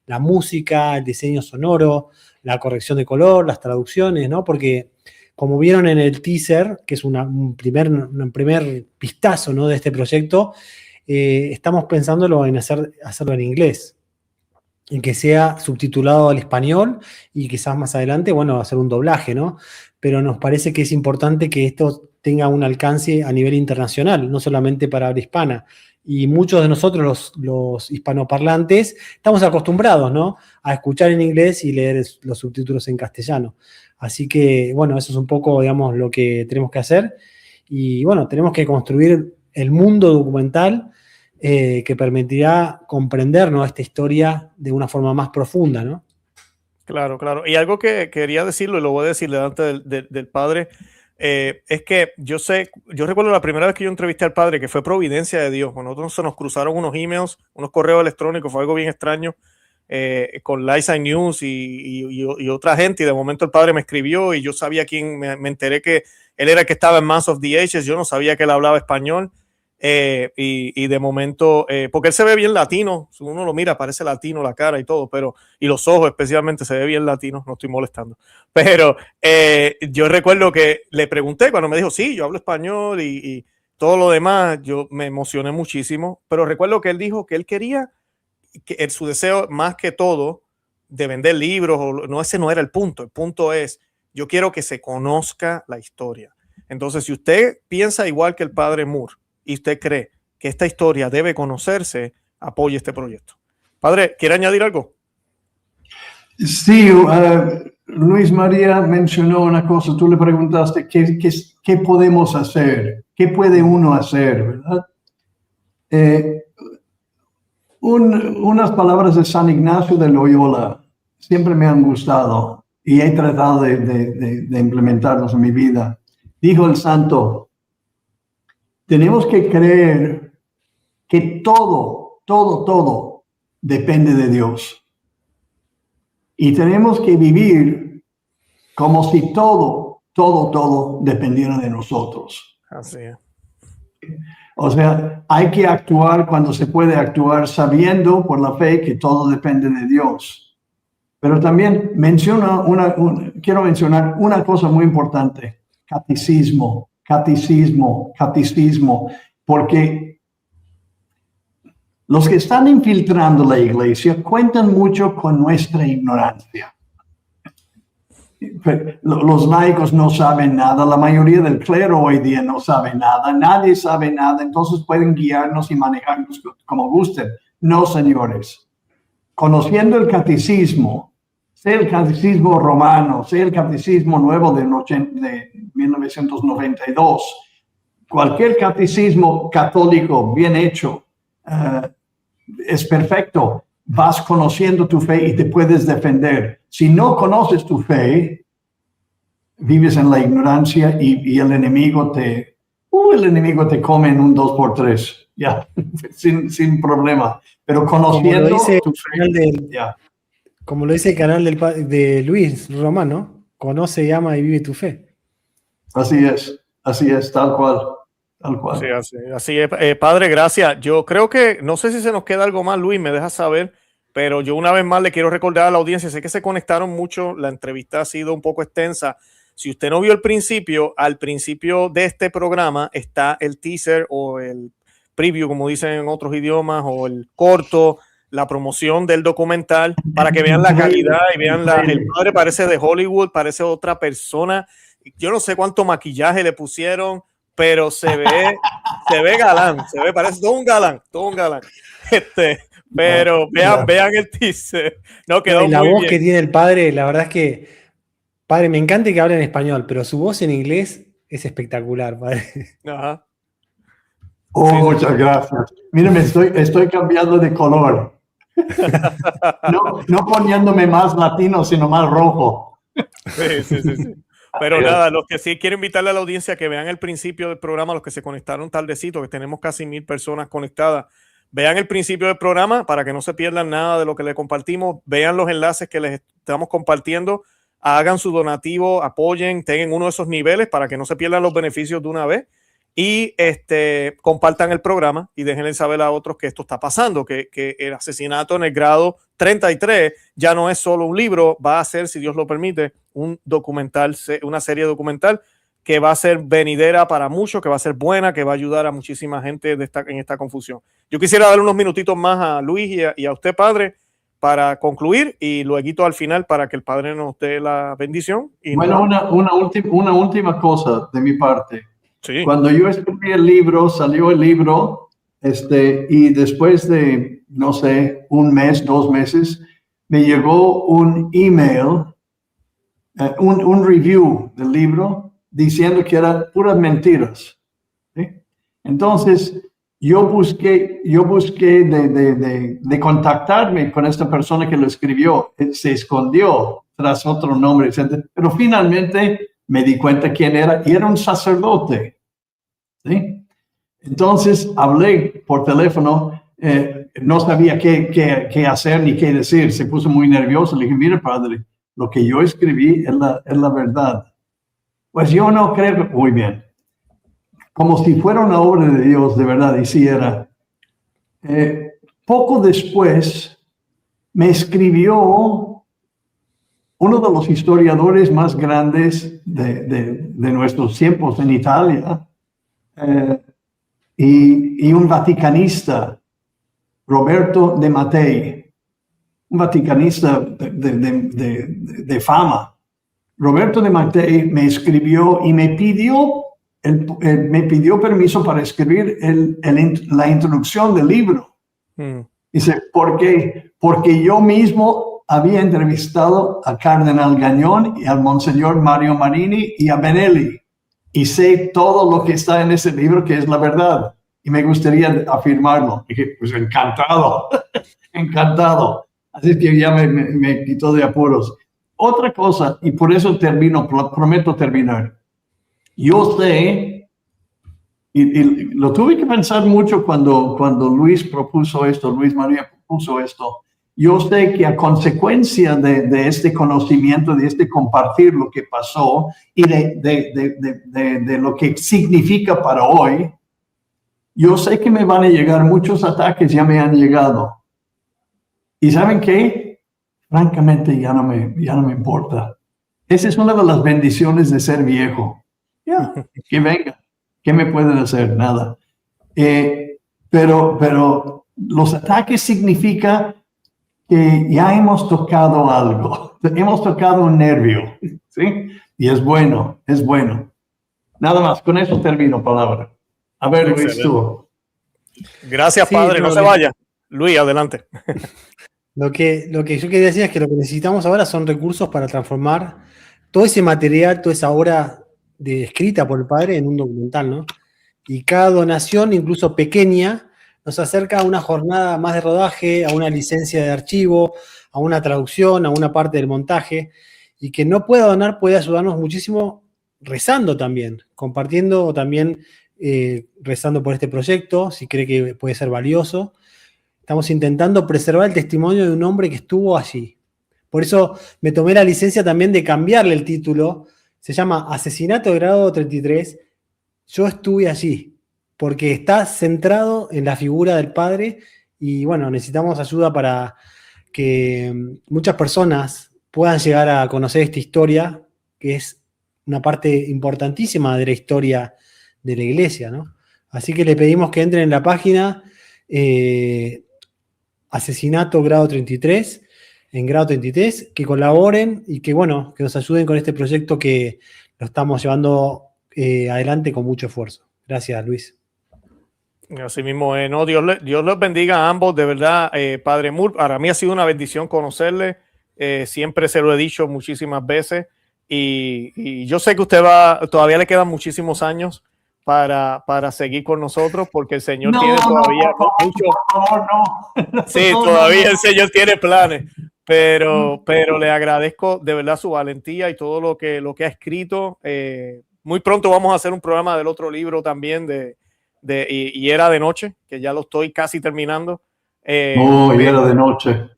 [SPEAKER 5] la música, el diseño sonoro, la corrección de color, las traducciones, ¿no? Porque como vieron en el teaser, que es un primer vistazo, ¿no? De este proyecto, estamos pensándolo en hacerlo en inglés, en que sea subtitulado al español y quizás más adelante, bueno, hacer un doblaje, ¿no? Pero nos parece que es importante que esto tenga un alcance a nivel internacional, no solamente para habla hispana. Y muchos de nosotros, los hispanoparlantes, estamos acostumbrados, ¿no? A escuchar en inglés y leer los subtítulos en castellano. Así que, bueno, eso es un poco, digamos, lo que tenemos que hacer. Y, bueno, tenemos que construir el mundo documental que permitirá comprender, ¿no? Esta historia de una forma más profunda, ¿no?
[SPEAKER 3] Claro, claro. Y algo que quería decirlo, y lo voy a decir delante del padre, es que yo recuerdo la primera vez que yo entrevisté al padre, que fue providencia de Dios. Bueno, nosotros se nos cruzaron unos emails, unos correos electrónicos, fue algo bien extraño, con Lightside News y otra gente, y de momento el padre me escribió y yo sabía quién, me enteré que él era el que estaba en Mass of the Ages, yo no sabía que él hablaba español. Y de momento, porque él se ve bien latino, si uno lo mira parece latino la cara y todo, y los ojos especialmente se ve bien latino, no estoy molestando, pero yo recuerdo que le pregunté cuando me dijo, sí, yo hablo español y todo lo demás, yo me emocioné muchísimo, pero recuerdo que él dijo que él quería, que su deseo más que todo de vender libros, no, ese no era el punto es, yo quiero que se conozca la historia. Entonces, si usted piensa igual que el padre Moore, y usted cree que esta historia debe conocerse, apoye este proyecto. Padre, ¿quiere añadir algo?
[SPEAKER 4] Sí, Luis María mencionó una cosa, tú le preguntaste qué podemos hacer, qué puede uno hacer, ¿verdad? Unas palabras de San Ignacio de Loyola siempre me han gustado y he tratado de implementarlos en mi vida. Dijo el santo, tenemos que creer que todo depende de Dios. Y tenemos que vivir como si todo dependiera de nosotros.
[SPEAKER 3] Así es.
[SPEAKER 4] O sea, hay que actuar cuando se puede actuar sabiendo por la fe que todo depende de Dios. Pero también quiero mencionar una cosa muy importante. Catecismo, porque los que están infiltrando la iglesia cuentan mucho con nuestra ignorancia. Los laicos no saben nada, la mayoría del clero hoy día no sabe nada, nadie sabe nada, entonces pueden guiarnos y manejarnos como gusten. No, señores. Conociendo el catecismo, sea el catecismo romano, sea el catecismo nuevo de 1992, cualquier catecismo católico bien hecho es perfecto. Vas conociendo tu fe y te puedes defender. Si no conoces tu fe, vives en la ignorancia y el enemigo te come en un 2x3, ya, sin problema. Pero conociendo tu fe, ya.
[SPEAKER 5] Como lo dice el canal de Luis Romano, conoce, ama y vive tu fe.
[SPEAKER 4] Así es, tal cual.
[SPEAKER 3] Sí, así es. Padre, gracias. Yo creo que, no sé si se nos queda algo más, Luis, me dejas saber, pero yo una vez más le quiero recordar a la audiencia, sé que se conectaron mucho, la entrevista ha sido un poco extensa. Si usted no vio el principio, al principio de este programa está el teaser o el preview, como dicen en otros idiomas, o el corto, la promoción del documental, para que vean la calidad y vean el padre parece de Hollywood, parece otra persona. Yo no sé cuánto maquillaje le pusieron, pero se ve galán, parece todo un galán. Pero vean el teaser. No, quedó
[SPEAKER 5] la
[SPEAKER 3] muy
[SPEAKER 5] voz
[SPEAKER 3] bien.
[SPEAKER 5] que tiene el padre, la verdad es que, padre, me encanta que hable en español, pero su voz en inglés es espectacular, padre.
[SPEAKER 3] Ajá.
[SPEAKER 4] Muchas gracias. Míreme, estoy cambiando de color. No poniéndome más latino, sino más rojo.
[SPEAKER 3] Sí. Pero nada, los que sí quiero invitarle a la audiencia que vean el principio del programa, los que se conectaron tardecito, que tenemos casi 1000 personas conectadas, vean el principio del programa para que no se pierdan nada de lo que le compartimos, vean los enlaces que les estamos compartiendo, hagan su donativo, apoyen, tengan uno de esos niveles para que no se pierdan los beneficios de una vez y compartan el programa y déjenle saber a otros que esto está pasando, que el asesinato en el grado 33 ya no es solo un libro, va a ser, si Dios lo permite, un documental, una serie documental que va a ser venidera para muchos, que va a ser buena, que va a ayudar a muchísima gente en esta confusión. Yo quisiera dar unos minutitos más a Luis y a usted, padre, para concluir y luego al final para que el padre nos dé la bendición. Y
[SPEAKER 4] bueno, una última cosa de mi parte.
[SPEAKER 3] Sí.
[SPEAKER 4] Cuando yo escribí el libro, salió el libro, y después de, no sé, un mes, 2 meses, me llegó un email, un review del libro, diciendo que eran puras mentiras. ¿Sí? Entonces, yo busqué de contactarme con esta persona que lo escribió. Se escondió tras otro nombre, etc. Pero finalmente me di cuenta quién era, y era un sacerdote. ¿Sí? Entonces hablé por teléfono, no sabía qué hacer ni qué decir, se puso muy nervioso. Le dije, mire, padre, lo que yo escribí es la verdad. Pues yo no creo, muy bien, como si fuera una obra de Dios, de verdad, y sí era. Poco después me escribió uno de los historiadores más grandes de nuestros tiempos en Italia, y un vaticanista, Roberto de Mattei, un vaticanista de fama. Roberto de Mattei me escribió y me pidió permiso para escribir la introducción del libro. Dice, ¿por qué? Porque yo mismo había entrevistado a Cardenal Gañón y al Monseñor Mario Marini y a Benelli. Y sé todo lo que está en ese libro, que es la verdad. Y me gustaría afirmarlo. Y dije, pues encantado, encantado. Así que ya me quitó de apuros. Otra cosa, y por eso termino, prometo terminar. Yo sé, y lo tuve que pensar mucho cuando Luis propuso esto, Luis María propuso esto. Yo sé que a consecuencia de este conocimiento, de este compartir lo que pasó y de lo que significa para hoy, yo sé que me van a llegar muchos ataques, ya me han llegado. ¿Y saben qué? Francamente ya no me importa. Esa es una de las bendiciones de ser viejo. Ya, que venga. ¿Qué me pueden hacer? Nada. Pero los ataques significa que ya hemos tocado algo. Hemos tocado un nervio. ¿Sí? Y es bueno, es bueno. Nada más, con eso termino palabra. A ver, Luis, tú.
[SPEAKER 3] Gracias,
[SPEAKER 5] Sí,
[SPEAKER 3] padre. No se vaya. Luis, adelante.
[SPEAKER 5] Lo que yo quería decir es que lo que necesitamos ahora son recursos para transformar todo ese material, toda esa obra escrita por el padre en un documental, ¿no? Y cada donación, incluso pequeña, nos acerca a una jornada más de rodaje, a una licencia de archivo, a una traducción, a una parte del montaje. Y que no pueda donar puede ayudarnos muchísimo rezando también, compartiendo también, rezando por este proyecto, si cree que puede ser valioso. Estamos intentando preservar el testimonio de un hombre que estuvo allí. Por eso me tomé la licencia también de cambiarle el título. Se llama Asesinato de grado 33. Yo estuve allí, porque está centrado en la figura del padre y bueno, necesitamos ayuda para que muchas personas puedan llegar a conocer esta historia, que es una parte importantísima de la historia de la iglesia, ¿no? Así que le pedimos que entren en la página Asesinato grado 33, en grado 33, que colaboren y que, bueno, que nos ayuden con este proyecto que lo estamos llevando adelante con mucho esfuerzo. Gracias, Luis.
[SPEAKER 3] Así mismo, no, Dios los bendiga a ambos, de verdad, Padre Moore. Para mí ha sido una bendición conocerle. Siempre se lo he dicho muchísimas veces. Y yo sé que usted todavía le quedan muchísimos años para seguir con nosotros, porque el Señor tiene todavía mucho.
[SPEAKER 4] No.
[SPEAKER 3] Sí, todavía el Señor tiene planes, pero le agradezco de verdad su valentía y todo lo que ha escrito. Muy pronto vamos a hacer un programa del otro libro también y era de noche, que ya lo estoy casi terminando.
[SPEAKER 4] Y era de noche.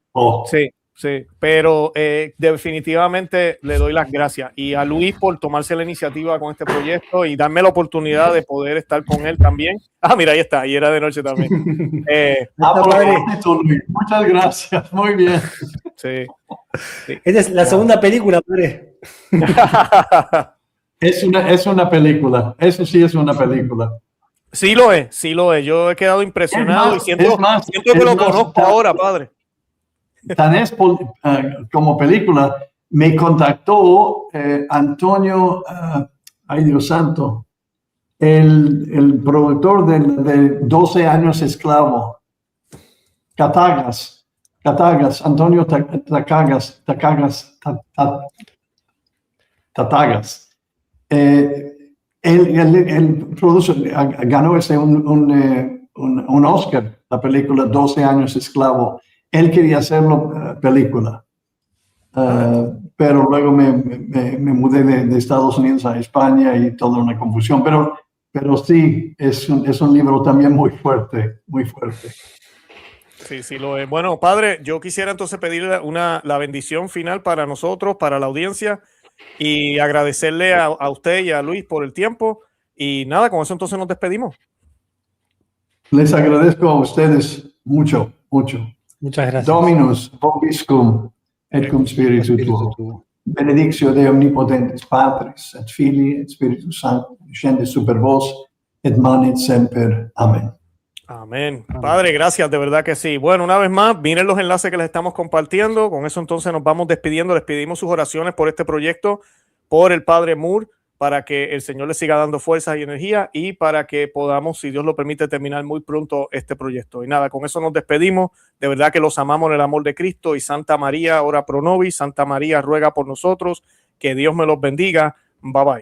[SPEAKER 3] Sí, pero definitivamente le doy las gracias y a Luis por tomarse la iniciativa con este proyecto y darme la oportunidad de poder estar con él también. Mira, ahí está, y era de noche también.
[SPEAKER 4] Muchas gracias, muy bien.
[SPEAKER 3] Sí.
[SPEAKER 5] Esta es la segunda película, padre.
[SPEAKER 4] Es una película, eso sí es una película.
[SPEAKER 3] Sí lo es. Yo he quedado impresionado y siento que lo conozco ahora, padre.
[SPEAKER 4] Tan es como película, me contactó Antonio, ay Dios santo, el productor de 12 años esclavo, Catagas, Antonio Tatagas. Él produce, ganó un Oscar, la película 12 años esclavo. Él quería hacerlo película, pero luego me mudé de Estados Unidos a España y toda una confusión. Pero sí, es un libro también muy fuerte, muy fuerte.
[SPEAKER 3] Sí, lo es. Bueno, padre, yo quisiera entonces pedirle la bendición final para nosotros, para la audiencia, y agradecerle a usted y a Luis por el tiempo. Y nada, con eso entonces nos despedimos.
[SPEAKER 4] Les agradezco a ustedes mucho.
[SPEAKER 5] Muchas gracias.
[SPEAKER 4] Dominus vobiscum et cum spiritu tuo. Benedictio Dei omnipotens Patris et Filii et Spiritus Sancti descende super vos et manet semper. Amén.
[SPEAKER 3] Amén. Padre, gracias, de verdad que sí. Bueno, una vez más, miren los enlaces que les estamos compartiendo. Con eso entonces nos vamos despidiendo. Les pedimos sus oraciones por este proyecto, por el Padre Moore, para que el Señor le siga dando fuerzas y energía y para que podamos, si Dios lo permite, terminar muy pronto este proyecto. Y nada, con eso nos despedimos. De verdad que los amamos en el amor de Cristo, y Santa María, ora pro nobis. Santa María, ruega por nosotros. Que Dios me los bendiga. Bye bye.